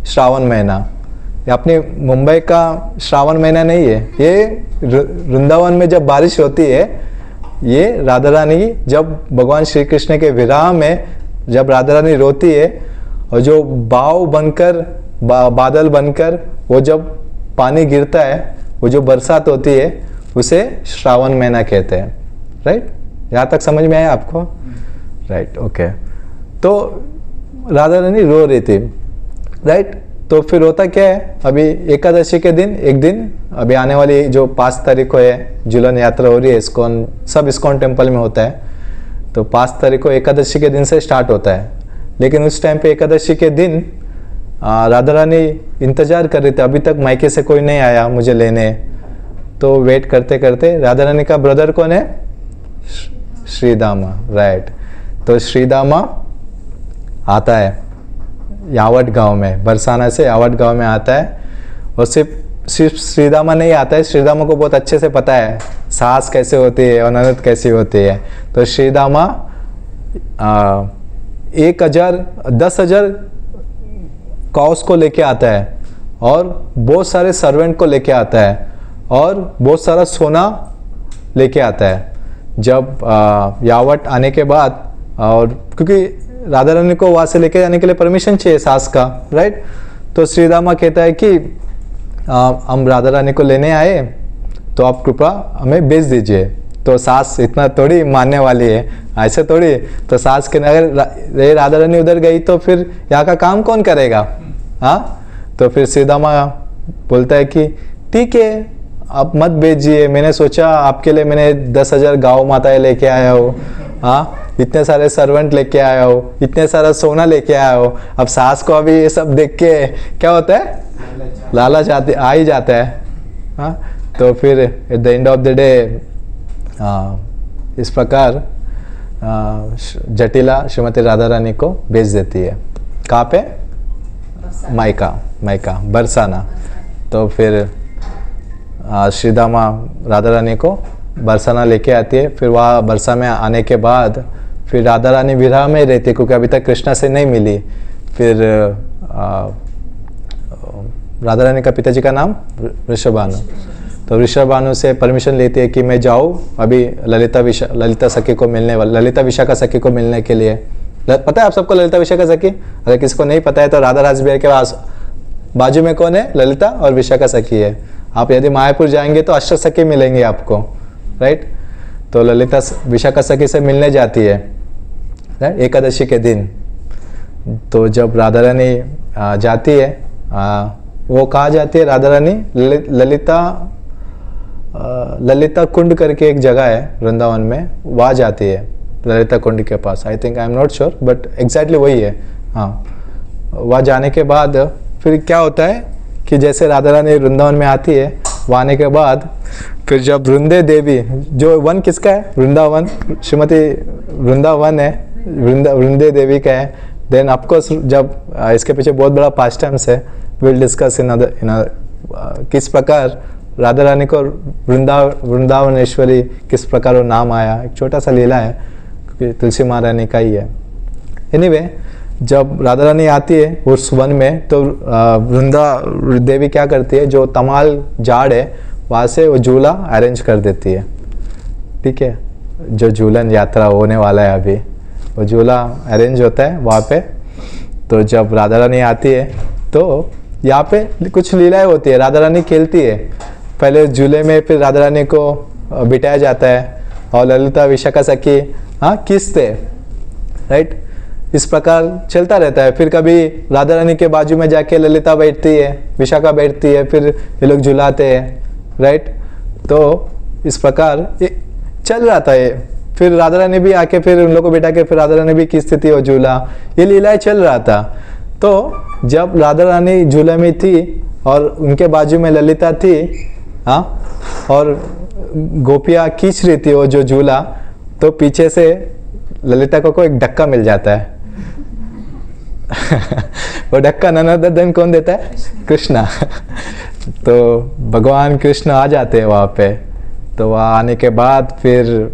श्रावण महीना। ये अपने मुंबई का श्रावण महीना नहीं है, ये वृंदावन में जब बारिश होती है, ये राधा रानी जब भगवान श्री कृष्ण के विरह में जब राधा रानी रोती है, और जो बाव बनकर बादल बनकर वो जब पानी गिरता है, वो जो बरसात होती है, उसे श्रावण महीना कहते हैं, राइट। यहाँ तक समझ में आया आपको, राइट, ओके। तो राधा रानी रो रही थी, राइट। तो फिर होता क्या है, अभी एकादशी के दिन, एक दिन अभी आने वाली जो 5 तारीख को है, झूलन यात्रा हो रही है, इस्कॉन, सब इस्कॉन टेम्पल में होता है। तो 5 तारीख को एकादशी के दिन से स्टार्ट होता है। लेकिन उस टाइम पे एकादशी के दिन राधा रानी इंतजार कर रही थी, अभी तक मायके से कोई नहीं आया मुझे लेने। तो वेट करते करते, राधा रानी का ब्रदर कौन है, श्रीदामा, राइट। तो श्रीदामा आता है यावट गांव में, बरसाना से यावट गांव में आता है। और सिर्फ श्रीदामा नहीं आता है, श्रीदामा को बहुत अच्छे से पता है सास कैसे होती है और ननद कैसी होती है। तो श्रीदामा 10,000 काउस को लेके आता है, और बहुत सारे सर्वेंट को लेके आता है, और बहुत सारा सोना लेके आता है। जब यावट आने के बाद, और क्योंकि राधा रानी को वहाँ से लेके जाने के लिए परमिशन चाहिए सास का, राइट। तो श्रीदामा कहता है कि हम राधा रानी को लेने आए, तो आप कृपा हमें भेज दीजिए। तो सास इतना थोड़ी मानने वाली है, ऐसे थोड़ी। तो सास के अगर राधा रानी उधर गई तो फिर यहाँ का काम कौन करेगा, हाँ। तो फिर श्रीदामा बोलता है कि ठीक है, आप मत भेजिए, मैंने सोचा आपके लिए मैंने 10,000 गाँव माताएं लेके आया हो, हाँ, इतने सारे सर्वेंट लेके आया हो, इतने सारा सोना लेके आया हो। अब सास को अभी ये सब देख के क्या होता है, लालच आ ही जाता है, हाँ। तो फिर at the end of the day इस प्रकार जटिला श्रीमती राधा रानी को भेज देती है। कहाँ पे, मायका बरसाना। तो फिर श्रीदामा राधा रानी को बरसाना लेके आती है। फिर वहाँ बरसा में आने के बाद फिर राधा रानी विरह में रहती है, क्योंकि अभी तक कृष्णा से नहीं मिली। फिर राधा रानी का पिताजी का नाम ऋषभानु। तो ऋषभानु से परमिशन लेती है कि मैं जाऊँ अभी ललिता सखी को मिलने वाला, ललिता विशाखा सखी को मिलने के लिए। पता है आप सबको ललिता विशाखा सखी? अगर किसी को नहीं पता है तो राधा राज बिहार के बाजू में कौन है, ललिता और विशाखा सखी है। आप यदि मायापुर जाएंगे तो अष्ट सखी मिलेंगे आपको, राइट। तो ललिता विशाखा सखी से मिलने जाती है, राइट, एकादशी के दिन। तो जब राधा रानी जाती है, वो कहाँ जाती है राधा रानी, ललिता कुंड करके एक जगह है वृंदावन में, वहाँ जाती है ललिता कुंड के पास। I think, I am not sure, but exactly वही है, हाँ। वहाँ जाने के बाद फिर क्या होता है कि जैसे राधा रानी वृंदावन में आती है, वहाँ आने के बाद फिर जब वृंदे देवी, जो वन किसका है, वृंदावन, श्रीमती वृंदावन है, वृंदे देवी का है। देन ऑफकोर्स जब इसके पीछे बहुत बड़ा पास्ट टाइम्स है, विल डिस्कस इन किस प्रकार राधा रानी को वृंदावनेश्वरी किस प्रकार वो नाम आया। एक छोटा सा लीला है, क्योंकि तुलसी महारानी का ही है। एनीवे, जब राधा रानी आती है उस वन में, तो वृंदा देवी क्या करती है, जो तमाल झाड़ है वहाँ से वो झूला अरेंज कर देती है, ठीक है। जो झूलन यात्रा होने वाला है अभी, वो झूला अरेंज होता है वहाँ पे। तो जब राधा रानी आती है तो यहाँ पे कुछ लीलाएं होती है, राधा रानी खेलती है। पहले झूले में फिर राधा रानी को बिठाया जाता है और ललिता विशाखा सखी खींचते, राइट। इस प्रकार चलता रहता है। फिर कभी राधा रानी के बाजू में जाके ललिता बैठती है, विशाखा बैठती है, फिर ये लोग झुलाते हैं, राइट। तो इस प्रकार ये चल रहा था ये। फिर राधा रानी भी आके फिर उन लोग को बिठा के फिर राधा रानी भी खींचती थी और झूला, ये लीलाएं चल रहा था। तो जब राधा रानी झूले में थी और उनके बाजू में ललिता थी, और गोपियाँ खींच रही थी वो जो झूला, तो पीछे से ललिता को एक धक्का मिल जाता है। वो धक्का ननदन कौन देता है? कृष्णा। तो भगवान कृष्ण आ जाते हैं वहाँ पे। तो वहाँ आने के बाद फिर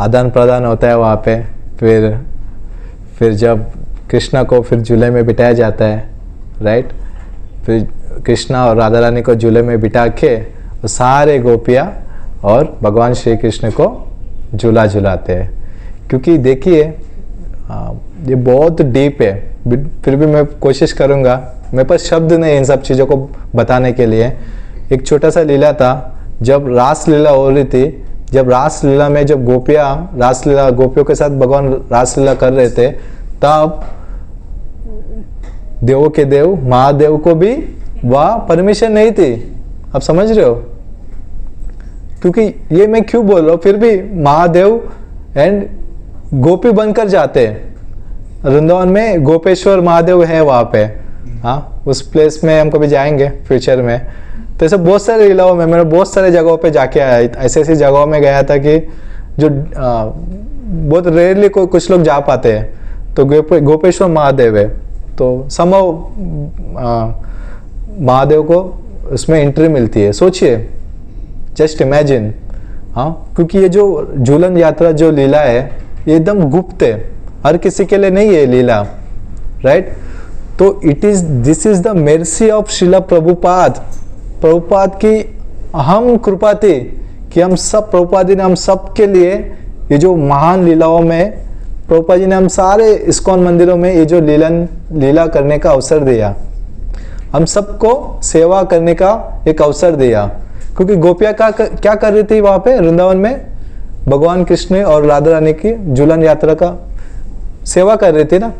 आदान प्रदान होता है वहाँ पे। फिर जब कृष्णा को फिर झूले में बिठाया जाता है, राइट। फिर कृष्णा और राधा रानी को झूले में बिठा के सारे गोपियाँ और भगवान श्री कृष्ण को झूला झुलाते हैं। क्योंकि देखिए ये बहुत डीप है, फिर भी मैं कोशिश करूँगा, मेरे पास शब्द नहीं इन सब चीज़ों को बताने के लिए। एक छोटा सा लीला था, जब रास लीला हो रही थी, जब रास लीला में जब गोपियाँ रास लीला गोपियों के साथ भगवान रास लीला कर रहे थे, तब देवों के देव महादेव को भी वह परमिशन नहीं थी। आप समझ रहे हो? क्योंकि ये मैं क्यों बोल रहा हूँ, फिर भी महादेव एंड गोपी बनकर जाते हैं। वृंदावन में गोपेश्वर महादेव है वहाँ पे, उस प्लेस में हम कभी जाएंगे फ्यूचर में। तो ऐसे बहुत सारे लीलाओं में मैंने बहुत सारे जगहों पे जाके आया, ऐसी ऐसी जगहों में गया था कि जो बहुत रेयरली कुछ लोग जा पाते हैं। तो गोपेश्वर महादेव है, तो संभव महादेव को उसमें एंट्री मिलती है। सोचिए, जस्ट इमेजिन। क्योंकि ये जो झूलन यात्रा जो लीला है ये एकदम गुप्त है, हर किसी के लिए नहीं है लीला, राइट। तो this is the mercy of Srila Prabhupada की अहम कृपा थी कि हम सब प्रभुपाद जी ने हम सब के लिए ये जो महान लीलाओं में प्रभुपाद जी ने हम सारे इस्कॉन मंदिरों में ये जो लीला करने का अवसर दिया, हम सबको सेवा करने का एक अवसर दिया। क्योंकि गोपियाँ क्या कर रही थी वहाँ पे वृंदावन में? भगवान कृष्ण और राधा रानी की झूलन यात्रा का सेवा कर रही थी ना।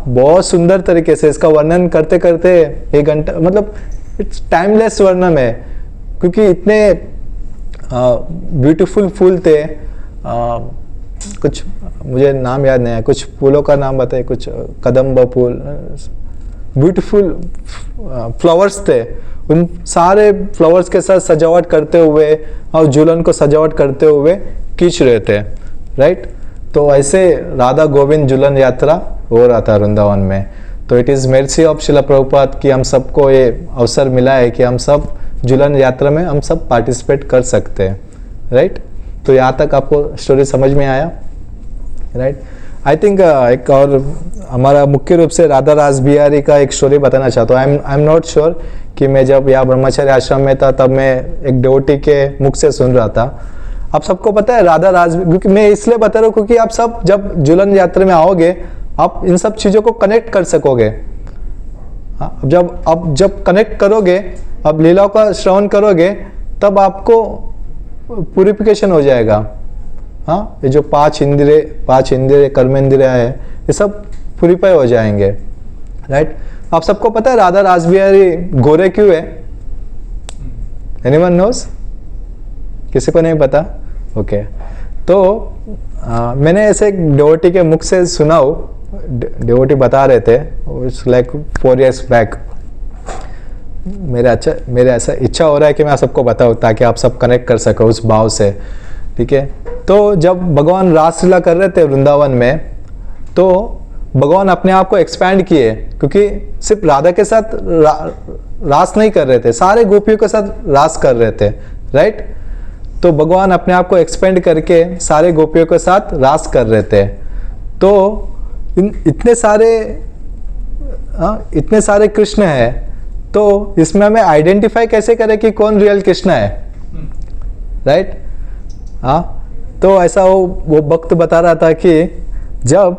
बहुत सुंदर तरीके से इसका वर्णन करते करते 1 घंटा, मतलब इट्स टाइमलेस वर्णन है। क्योंकि इतने ब्यूटीफुल फूल थे, कुछ मुझे नाम याद नहीं है, कुछ फूलों का नाम बताए, कुछ कदम्ब फूल, ब्यूटीफुल फ्लावर्स थे। उन सारे फ्लावर्स के साथ सजावट करते हुए और झूलन को सजावट करते हुए खींच रहे थे, राइट। तो ऐसे राधा गोविंद झूलन यात्रा हो रहा था वृंदावन में। तो it is mercy of Srila Prabhupada कि हम सबको ये अवसर मिला है कि हम सब झूलन यात्रा में हम सब पार्टिसिपेट कर सकते हैं, राइट। तो यहाँ तक आपको स्टोरी समझ में आया, राइट। आई थिंक एक और हमारा मुख्य रूप से राधा रास बिहारी का एक स्टोरी बताना चाहता हूँ। आई एम नॉट श्योर कि मैं जब यहाँ ब्रह्मचर्य आश्रम में था तब मैं एक डिवोटी के मुख से सुन रहा था। आप सबको पता है राधा रास, क्योंकि मैं इसलिए बता रहा हूँ क्योंकि आप सब जब झूलन यात्रा में आओगे आप इन सब चीज़ों को कनेक्ट कर सकोगे। अब जब कनेक्ट करोगे, अब लीलाओं का श्रवण करोगे, तब आपको प्यूरिफिकेशन हो जाएगा। ये जो 5 इंद्रिय कर्म इंद्रिय है, ये सब प्यूरिफाई हो जाएंगे, राइट। आप सबको पता है राधा रास बिहारी गोरे क्यों है? Anyone nose? किसी को नहीं पता? ओके। तो मैंने ऐसे एक डिवोटी के मुख से सुना हो, डिवोटी बता रहे थे, इट्स लाइक 4 years बैक। मेरे ऐसा इच्छा हो रहा है कि मैं आप सबको बताऊँ ताकि आप सब कनेक्ट कर सको उस भाव से, ठीक है। तो जब भगवान रासलीला कर रहे थे वृंदावन में, तो भगवान अपने आप को एक्सपैंड किए, क्योंकि सिर्फ राधा के साथ रास नहीं कर रहे थे, सारे गोपियों के साथ रास कर रहे थे, राइट। तो भगवान अपने आप को एक्सपेंड करके सारे गोपियों के साथ रास कर रहे थे। तो इतने सारे कृष्ण हैं, तो इसमें हमें आइडेंटिफाई कैसे करें कि कौन रियल कृष्ण है, राइट। तो ऐसा वो भक्त बता रहा था कि जब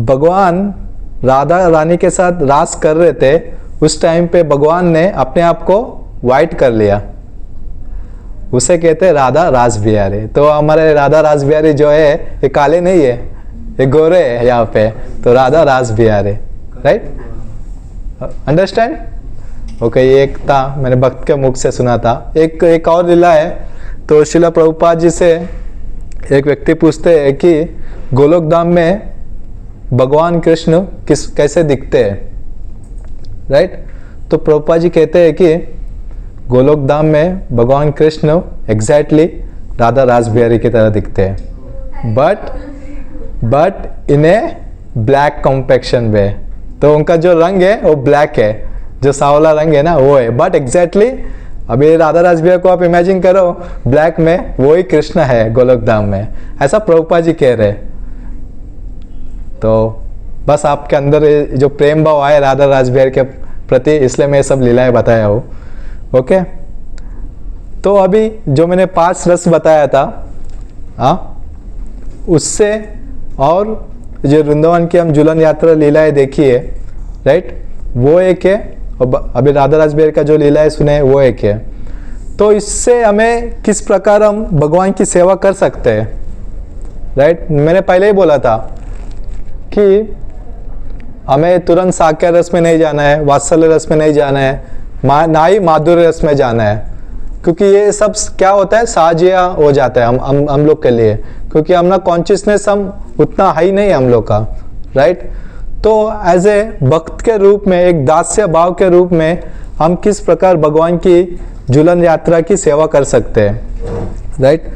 भगवान राधा रानी के साथ रास कर रहे थे, उस टाइम पे भगवान ने अपने आप को वाइट कर लिया, उसे कहते हैं राधा रास बिहारी। तो हमारे राधा रास बिहारी जो है ये काले नहीं है, ये गोरे है यहाँ पे, तो राधा रास बिहारी, राइट, अंडरस्टैंड? ओके, ये एक था, मैंने भक्त के मुख से सुना था। एक और लीला है। तो श्रील प्रभुपाद जी से एक व्यक्ति पूछते हैं कि गोलोक धाम में भगवान कृष्ण कैसे दिखते हैं, राइट? तो प्रभुपाद जी कहते हैं कि गोलोक धाम में भगवान कृष्ण एग्जैक्टली राधा रास बिहारी की तरह दिखते हैं, but in A black complexion में। तो उनका जो रंग है वो ब्लैक है, जो सांवला रंग है ना वो है, बट एग्जैक्टली अभी राधा रास बिहारी को आप इमेजिन करो ब्लैक में, वो ही कृष्ण है गोलोक धाम में, ऐसा प्रभुपाद जी कह रहे। तो बस आपके अंदर जो प्रेम भाव आए राधा रास बिहारी के प्रति, इसलिए मैं ये सब लीलाएं बताया हूँ। ओके, तो अभी जो मैंने 5 रस बताया था, उससे और जो वृंदावन की हम झूलन यात्रा लीलाएं देखी है, राइट, वो एक है, और अभी राधा रास बिहारी का जो लीलाएं सुने वो एक है। तो इससे हमें किस प्रकार हम भगवान की सेवा कर सकते हैं, राइट? मैंने पहले ही बोला था कि हमें तुरंत साक्य रस में नहीं जाना है, वात्सल्य रस में नहीं जाना है, ना ही माधुर्य रस में जाना है, क्योंकि ये सब क्या होता है, साजिया हो जाता है हम लोग के लिए, क्योंकि हम ना कॉन्शियसनेस हम उतना हाई नहीं है हम लोग का, राइट? तो एज ए भक्त के रूप में, एक दास्य भाव के रूप में हम किस प्रकार भगवान की झूलन यात्रा की सेवा कर सकते हैं, राइट?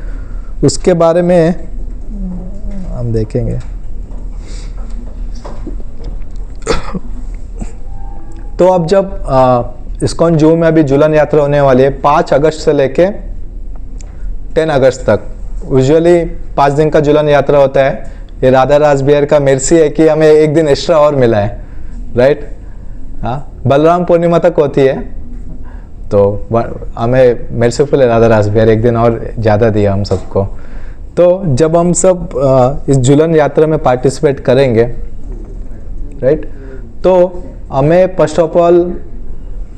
उसके बारे में हम देखेंगे। तो अब जब इस्कॉन जू में अभी झूलन यात्रा होने वाली है 5 अगस्त से लेके 10 अगस्त तक, यूजुअली 5 दिन का झूलन यात्रा होता है। ये राधा रास बिहारी का मेर्सी है कि हमें एक दिन एक्स्ट्रा और मिला है, राइट? हाँ, बलराम पूर्णिमा तक होती है, तो हमें मेर्सीफुल है राधा रास बिहारी, एक दिन और ज़्यादा दिया हम सबको। तो जब हम सब इस झूलन यात्रा में पार्टिसिपेट करेंगे, राइट, तो हमें फर्स्ट ऑफ ऑल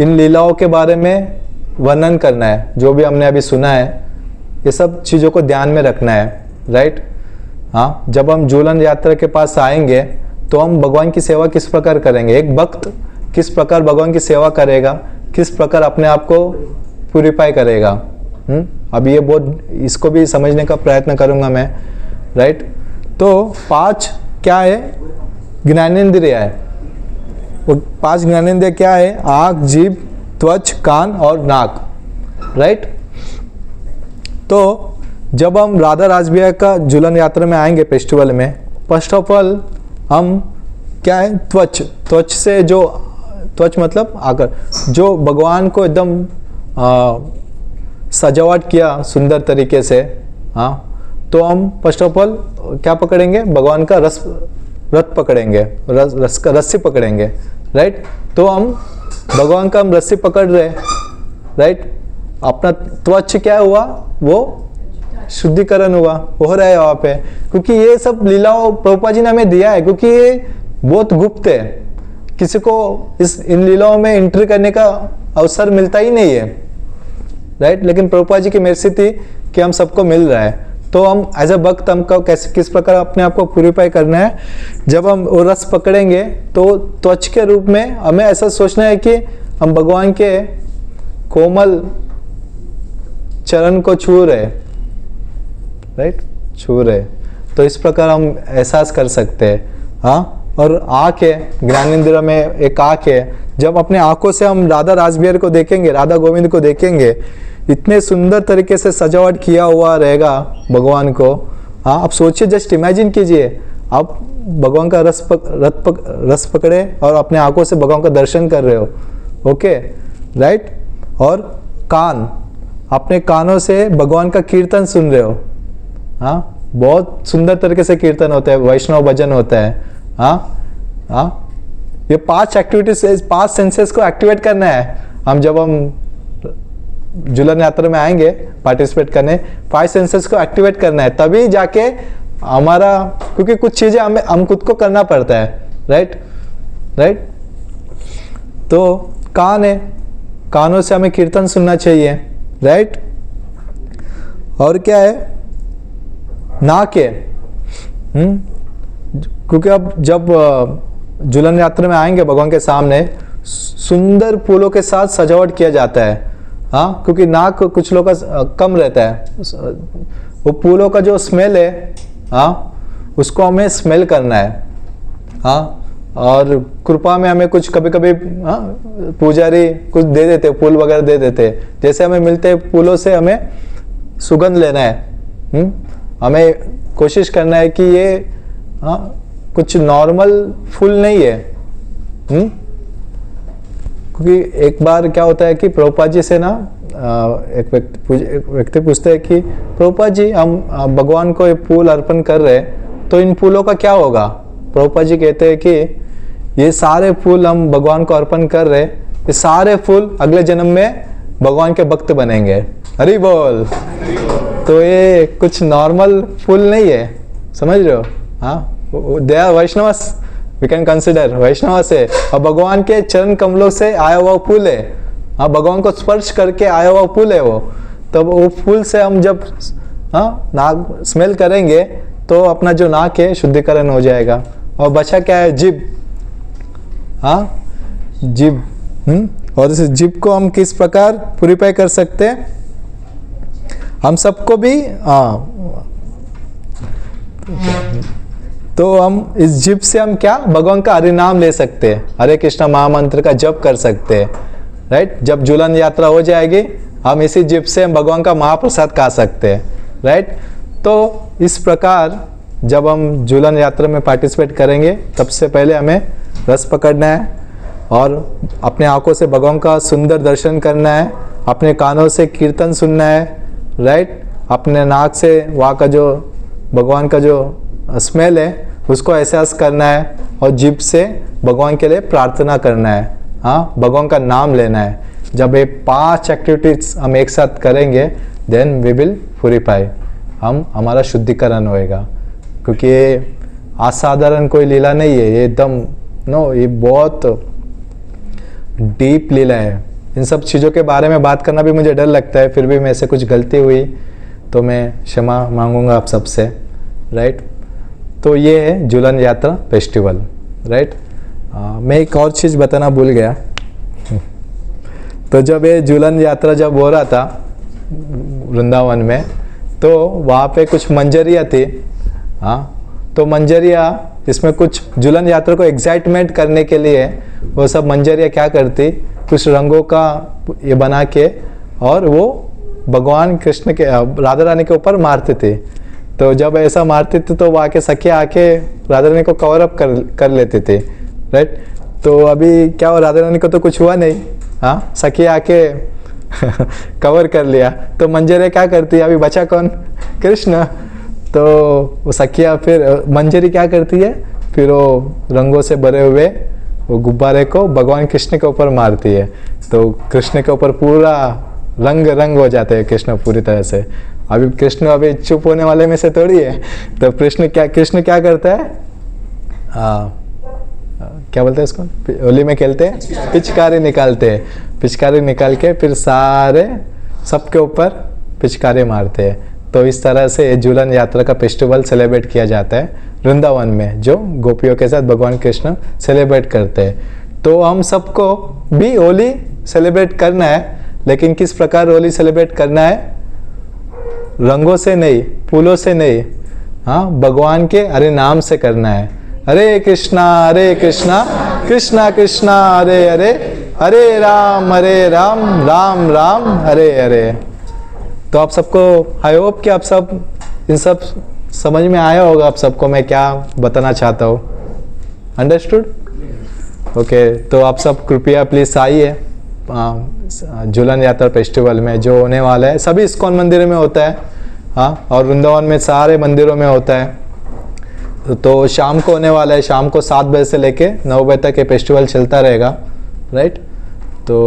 इन लीलाओं के बारे में वर्णन करना है, जो भी हमने अभी सुना है, ये सब चीज़ों को ध्यान में रखना है, राइट? हाँ, जब हम झूलन यात्रा के पास आएंगे तो हम भगवान की सेवा किस प्रकार करेंगे, एक भक्त किस प्रकार भगवान की सेवा करेगा, किस प्रकार अपने आप को प्यूरिफाई करेगा। अब ये बहुत, इसको भी समझने का प्रयत्न करूंगा मैं, राइट? तो 5 क्या है, ज्ञानेंद्रिय है। वो 5 ज्ञानेंद्रिय क्या है, आँख, जीभ, त्वच, कान और नाक, राइट? तो जब हम राधा रास बिहारी का झूलन यात्रा में आएंगे फेस्टिवल में, फर्स्ट ऑफ ऑल हम क्या है, त्वच से, जो त्वच मतलब आकर, जो भगवान को एकदम सजावट किया सुंदर तरीके से, हाँ, तो हम फर्स्ट ऑफ ऑल क्या पकड़ेंगे, भगवान का रथ पकड़ेंगे, रस का रस्सी पकड़ेंगे, राइट? तो हम भगवान का हम रस्सी पकड़ रहे, राइट? अपना त्वच क्या हुआ, वो शुद्धिकरण हुआ, हो रहा है वहाँ पे, क्योंकि ये सब लीलाओं प्रभुपाद जी ने हमें दिया है, क्योंकि ये बहुत गुप्त है, किसी को इन लीलाओं में एंट्री करने का अवसर मिलता ही नहीं है, राइट? लेकिन प्रभुपाद जी की मेर्सी थी कि हम सबको मिल रहा है। तो हम एज अ भक्त हमको कैसे, किस प्रकार अपने आप को प्यूरिफाई करना है, जब हम वो रस पकड़ेंगे तो त्वच के रूप में हमें ऐसा सोचना है कि हम भगवान के कोमल चरण को छू रहे, राइट, छू रहे। तो इस प्रकार हम एहसास कर सकते हैं, हाँ। और आँख है, ज्ञानेंद्रिय में एक आँख है, जब अपने आँखों से हम राधा रास बिहारी को देखेंगे, राधा गोविंद को देखेंगे, इतने सुंदर तरीके से सजावट किया हुआ रहेगा भगवान को, हाँ। आप सोचिए, जस्ट इमेजिन कीजिए, आप भगवान का रस पकड़े और अपने आँखों से भगवान का दर्शन कर रहे हो, ओके, राइट। और कान, अपने कानों से भगवान का कीर्तन सुन रहे हो, हाँ। बहुत सुंदर तरीके से कीर्तन होता है, वैष्णव भजन होता है, हाँ हाँ। ये 5 एक्टिविटीज, 5 सेंसेस को एक्टिवेट करना है। जब हम झूलन यात्रा में आएंगे पार्टिसिपेट करने, 5 सेंसेस को एक्टिवेट करना है, तभी जाके हमारा, क्योंकि कुछ चीजें हम खुद को करना पड़ता है, राइट। राइट। तो कान है, कानों से हमें कीर्तन सुनना चाहिए, राइट। और क्या है, नाक है, क्योंकि अब जब झूलन यात्रा में आएंगे भगवान के सामने, सुंदर फूलों के साथ सजावट किया जाता है, हाँ, क्योंकि नाक कुछ लोग का कम रहता है, वो फूलों का जो स्मेल है, हाँ, उसको हमें स्मेल करना है, हाँ। और कृपा में हमें कुछ कभी कभी पुजारी कुछ दे देते, फूल वगैरह दे देते, जैसे हमें मिलते हैं फूलों से हमें सुगंध लेना है, हमें कोशिश करना है कि ये कुछ नॉर्मल फूल नहीं है, क्योंकि एक बार क्या होता है कि प्रभुपाद जी से ना एक व्यक्ति पूछते हैं कि प्रभुपाद जी, हम भगवान को ये फूल अर्पण कर रहे हैं, तो इन फूलों का क्या होगा। प्रभुपाद जी कहते हैं कि ये सारे फूल हम भगवान को अर्पण कर रहे, ये सारे फूल अगले जन्म में भगवान के भक्त बनेंगे। हरि बोल। तो ये कुछ नॉर्मल फूल नहीं है, समझ रहे हो, हाँ, they are Vaishnavas, we can consider Vaishnav से, और भगवान के चरण कमलों से आया हुआ फूल है, हाँ, भगवान को स्पर्श करके आया हुआ फूल है वो। तब वो फूल से हम जब नाक स्मेल करेंगे तो अपना जो नाक है शुद्धिकरण हो जाएगा। और बचा क्या है, जीभ, हाँ, जीभ, और इस जीभ को हम किस प्रकार प्यूरिफाई कर सकते हैं, हम सबको भी, तो हम इस जीभ से हम क्या भगवान का हरि नाम ले सकते हैं, हरे कृष्णा महामंत्र का जप कर सकते हैं, राइट। जब झूलन यात्रा हो जाएगी, हम इसी जीभ से हम भगवान का महाप्रसाद खा सकते हैं, राइट। तो इस प्रकार जब हम झूलन यात्रा में पार्टिसिपेट करेंगे, तब से पहले हमें रस पकड़ना है और अपने आंखों से भगवान का सुंदर दर्शन करना है, अपने कानों से कीर्तन सुनना है, राइट। अपने नाक से वहाँ का जो भगवान का जो स्मेल है उसको एहसास करना है, और जीभ से भगवान के लिए प्रार्थना करना है, हाँ, भगवान का नाम लेना है। जब ये 5 एक्टिविटीज हम एक साथ करेंगे, देन वी विल प्यूरिफाई, हमारा शुद्धिकरण होएगा। क्योंकि ये असाधारण कोई लीला नहीं है, ये एकदम ये बहुत डीप लीला है। इन सब चीज़ों के बारे में बात करना भी मुझे डर लगता है, फिर भी मेरे से कुछ गलती हुई तो मैं क्षमा मांगूंगा आप सबसे, राइट। तो ये है झूलन यात्रा फेस्टिवल, राइट। मैं एक और चीज़ बताना भूल गया। तो जब ये झूलन यात्रा जब हो रहा था वृंदावन में, तो वहाँ पे कुछ मंजरियाँ थी, हाँ। तो मंजरियाँ, इसमें कुछ झूलन यात्रा को एक्साइटमेंट करने के लिए वो सब मंजरियाँ क्या करती, कुछ रंगों का ये बना के, और वो भगवान कृष्ण के, राधा रानी के ऊपर मारते थे। तो जब ऐसा मारते थे तो वहाँ के सखिया आके राधा रानी को कवर अप कर लेते थे, राइट। तो अभी क्या हो, राधा रानी को तो कुछ हुआ नहीं, हाँ, सखिया आके कवर कर लिया। तो मंजरियाँ क्या करती है, अभी बचा कौन, कृष्ण। तो वो सखिया फिर मंजरी क्या करती है, फिर वो रंगों से भरे हुए वो गुब्बारे को भगवान कृष्ण के ऊपर मारती है। तो कृष्ण के ऊपर पूरा रंग हो जाते हैं कृष्ण पूरी तरह से। अभी कृष्ण अभी चुप होने वाले में से थोड़ी है। तो कृष्ण क्या करता है, क्या बोलते हैं इसको, होली में खेलते हैं, पिचकारी निकालते हैं, पिचकारी निकाल के फिर सारे सबके ऊपर पिचकारी मारते हैं। तो इस तरह से झूलन यात्रा का फेस्टिवल सेलिब्रेट किया जाता है वृंदावन में, जो गोपियों के साथ भगवान कृष्ण सेलिब्रेट करते हैं। तो हम सबको भी होली सेलिब्रेट करना है, लेकिन किस प्रकार होली सेलिब्रेट करना है, रंगों से नहीं, फूलों से नहीं, हाँ, भगवान के हरे नाम से करना है। हरे कृष्णा कृष्णा कृष्णा हरे हरे, हरे राम राम राम हरे हरे। तो आप सबको आई होप कि आप सब इन सब समझ में आया होगा आप सबको मैं क्या बताना चाहता हूँ। अंडरस्टूड? ओके, तो आप सब कृपया प्लीज आइए झूलन यात्रा फेस्टिवल में, जो होने वाला है सभी इस्कॉन मंदिर में होता है, हाँ, और वृंदावन में सारे मंदिरों में होता है। तो शाम को होने वाला है, शाम को 7 बजे से लेके 9 बजे तक ये फेस्टिवल चलता रहेगा, राइट। तो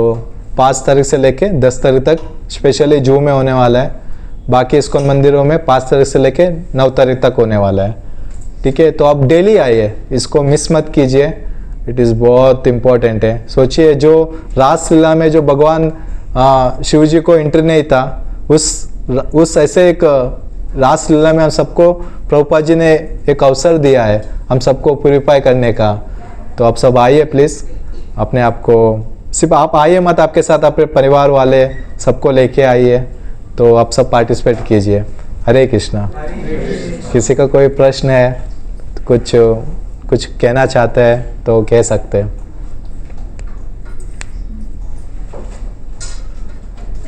5 तारीख से लेके 10 तारीख तक स्पेशली जू में होने वाला है। बाकी इस्कॉन मंदिरों में 5 तारीख से लेके 9 तारीख तक होने वाला है, ठीक है। तो आप डेली आइए, इसको मिस मत कीजिए, इट इज़ बहुत इम्पोर्टेंट है। सोचिए जो रासलीला में जो भगवान शिव जी को एंट्री नहीं था, उस ऐसे एक रासलीला में हम सबको प्रभुपाद जी ने एक अवसर दिया है हम सबको प्यूरिफाई करने का। तो आप सब आइए प्लीज़, अपने आप को, सिर्फ आप आइए मत, आपके साथ अपने परिवार वाले सबको लेके आइए, तो आप सब पार्टिसिपेट कीजिए। हरे कृष्णा। किसी का कोई प्रश्न है, कुछ कहना चाहते हैं तो कह सकते हैं।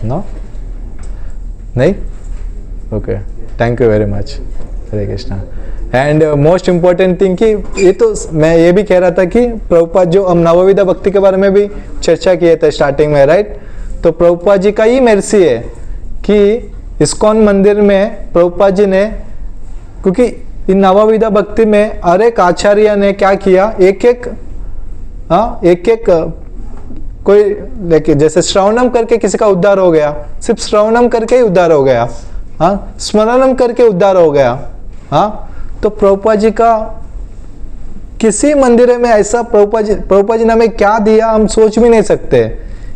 नो? नहीं? Okay, thank you very much. Hare Krishna. And most important thing कि ये तो मैं ये भी कह रहा था कि प्रभुपाद जो हम नवविधा भक्ति के बारे में भी चर्चा किए थे स्टार्टिंग में, राइट? तो प्रभुपाद जी का ही मेर्सी है कि इस्कॉन मंदिर में प्रभुपाद जी ने, क्योंकि इन नवविधा भक्ति में हर एक आचार्य ने क्या किया, एक एक कोई लेके, जैसे श्रवणम करके किसी का उद्धार हो गया, सिर्फ श्रवणम करके ही उद्धार हो गया, हाँ, स्मरणम करके उद्धार हो गया, हाँ। तो प्रभुपाद जी का किसी मंदिर में ऐसा प्रभुपाद जी ने हमें क्या दिया हम सोच भी नहीं सकते।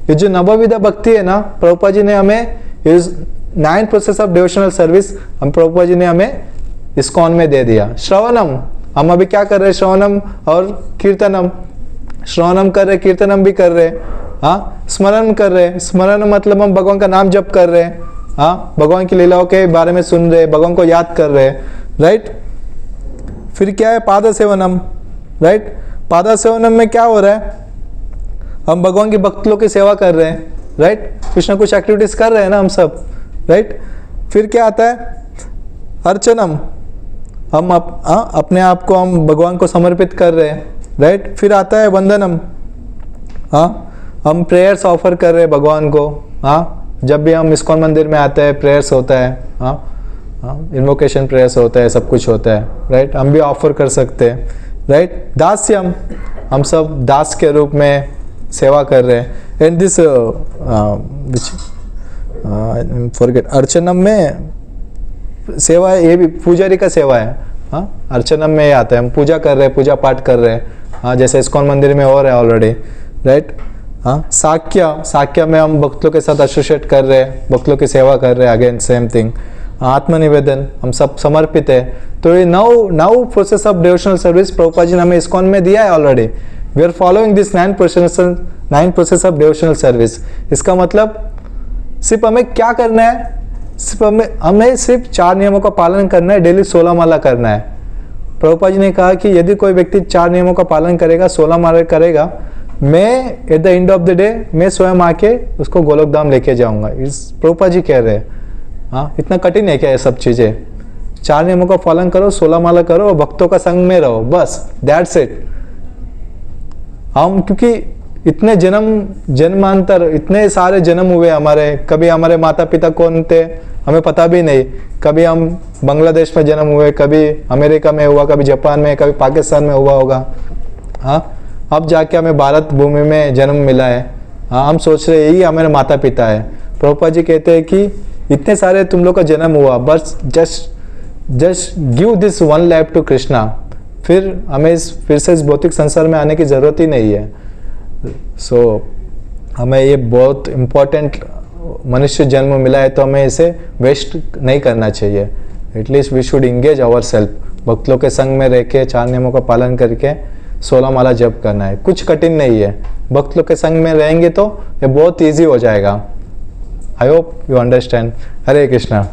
ये जो नवविधा भक्ति है ना, प्रभुपाद जी ने हमें 9 प्रोसेस ऑफ डिवोशनल सर्विस हम प्रभुपाद जी ने हमें इस्कॉन में दे दिया। श्रवणम, हम अभी क्या कर रहे हैं, श्रवणम और कीर्तनम, श्रवणम कर रहे, कीर्तनम भी कर रहे, हाँ, स्मरण कर रहे, स्मरण मतलब हम भगवान का नाम जप कर रहे, हाँ, भगवान की लीलाओं के बारे में सुन रहे, भगवान को याद कर रहे, राइट। फिर क्या है, पाद सेवनम, राइट। पाद सेवनम में क्या हो रहा है, हम भगवान की भक्त लोग की सेवा कर रहे हैं, राइट, कुछ ना कुछ एक्टिविटीज कर रहे हैं ना हम सब, राइट। फिर क्या आता है, अर्चनम, हम अपने आप को हम भगवान को समर्पित कर रहे हैं, राइट। फिर आता है वंदनम, हाँ, हम प्रेयर्स ऑफर कर रहे हैं भगवान को, हाँ, जब भी हम इस्कॉन मंदिर में आते हैं प्रेयर्स होता है, हाँ, इन्वोकेशन प्रेयर्स होता है, सब कुछ होता है, राइट, हम भी ऑफर कर सकते हैं, राइट। दास्यम, हम सब दास के रूप में सेवा कर रहे हैं। एंड दिस फॉरगेट, अर्चनम में सेवा है, ये भी पुजारी का सेवा है, हाँ, अर्चनम में ये आता है, हम पूजा कर रहे हैं, पूजा पाठ कर रहे हैं, हाँ, जैसे इस्कॉन मंदिर में हो रहा है ऑलरेडी, राइट। हाँ, साक्य में हम भक्तों के साथ एसोसिएट कर रहे हैं, भक्तों की सेवा कर रहे हैं, अगेन सेम थिंग। आत्मनिवेदन, हम सब समर्पित है। तो ये now process of devotional service Prabhupada ji ने हमें इस्कॉन में दिया है already. We are following this 9 process of devotional service. इसका मतलब सिर्फ हमें क्या करना है, सिर्फ हमें सिर्फ 4 नियमों का पालन करना है, डेली 16 माला करना है। प्रभुपाद जी ने कहा कि यदि कोई व्यक्ति 4 नियमों का पालन करेगा, 16 माला करेगा, मैं at the end of the day मैं स्वयं आके उसको गोलोक धाम लेके जाऊंगा। इस प्रभुपाद जी कह रहे हैं, हाँ, इतना कठिन है क्या ये सब चीजें? 4 नियमों का पालन करो, 16 माला करो और भक्तों का संग में रहो, बस दैट्स इट। हम क्योंकि इतने जन्मांतर, इतने सारे जन्म हुए हमारे, कभी हमारे माता पिता कौन थे हमें पता भी नहीं, कभी हम बांग्लादेश में जन्म हुए, कभी अमेरिका में हुआ, कभी जापान में, कभी पाकिस्तान में हुआ होगा, हाँ, अब जाके हमें भारत भूमि में जन्म मिला है, हाँ, हम सोच रहे यही हमारे माता पिता है। प्रभुपाद जी कहते हैं कि इतने सारे तुम लोग का जन्म हुआ, बस just give this 1 life to Krishna, फिर हमें फिर से इस भौतिक संसार में आने की जरूरत ही नहीं है। सो हमें ये बहुत इम्पोर्टेंट मनुष्य जन्म मिला है, तो हमें इसे वेस्ट नहीं करना चाहिए। At least we should engage our self, भक्त लोग के संग में रह के 4 नियमों का पालन करके 16 माला जप करना है। कुछ कठिन नहीं है, भक्त लोग के संग में रहेंगे तो ये बहुत ईजी हो जाएगा। I hope you understand. Hare Krishna.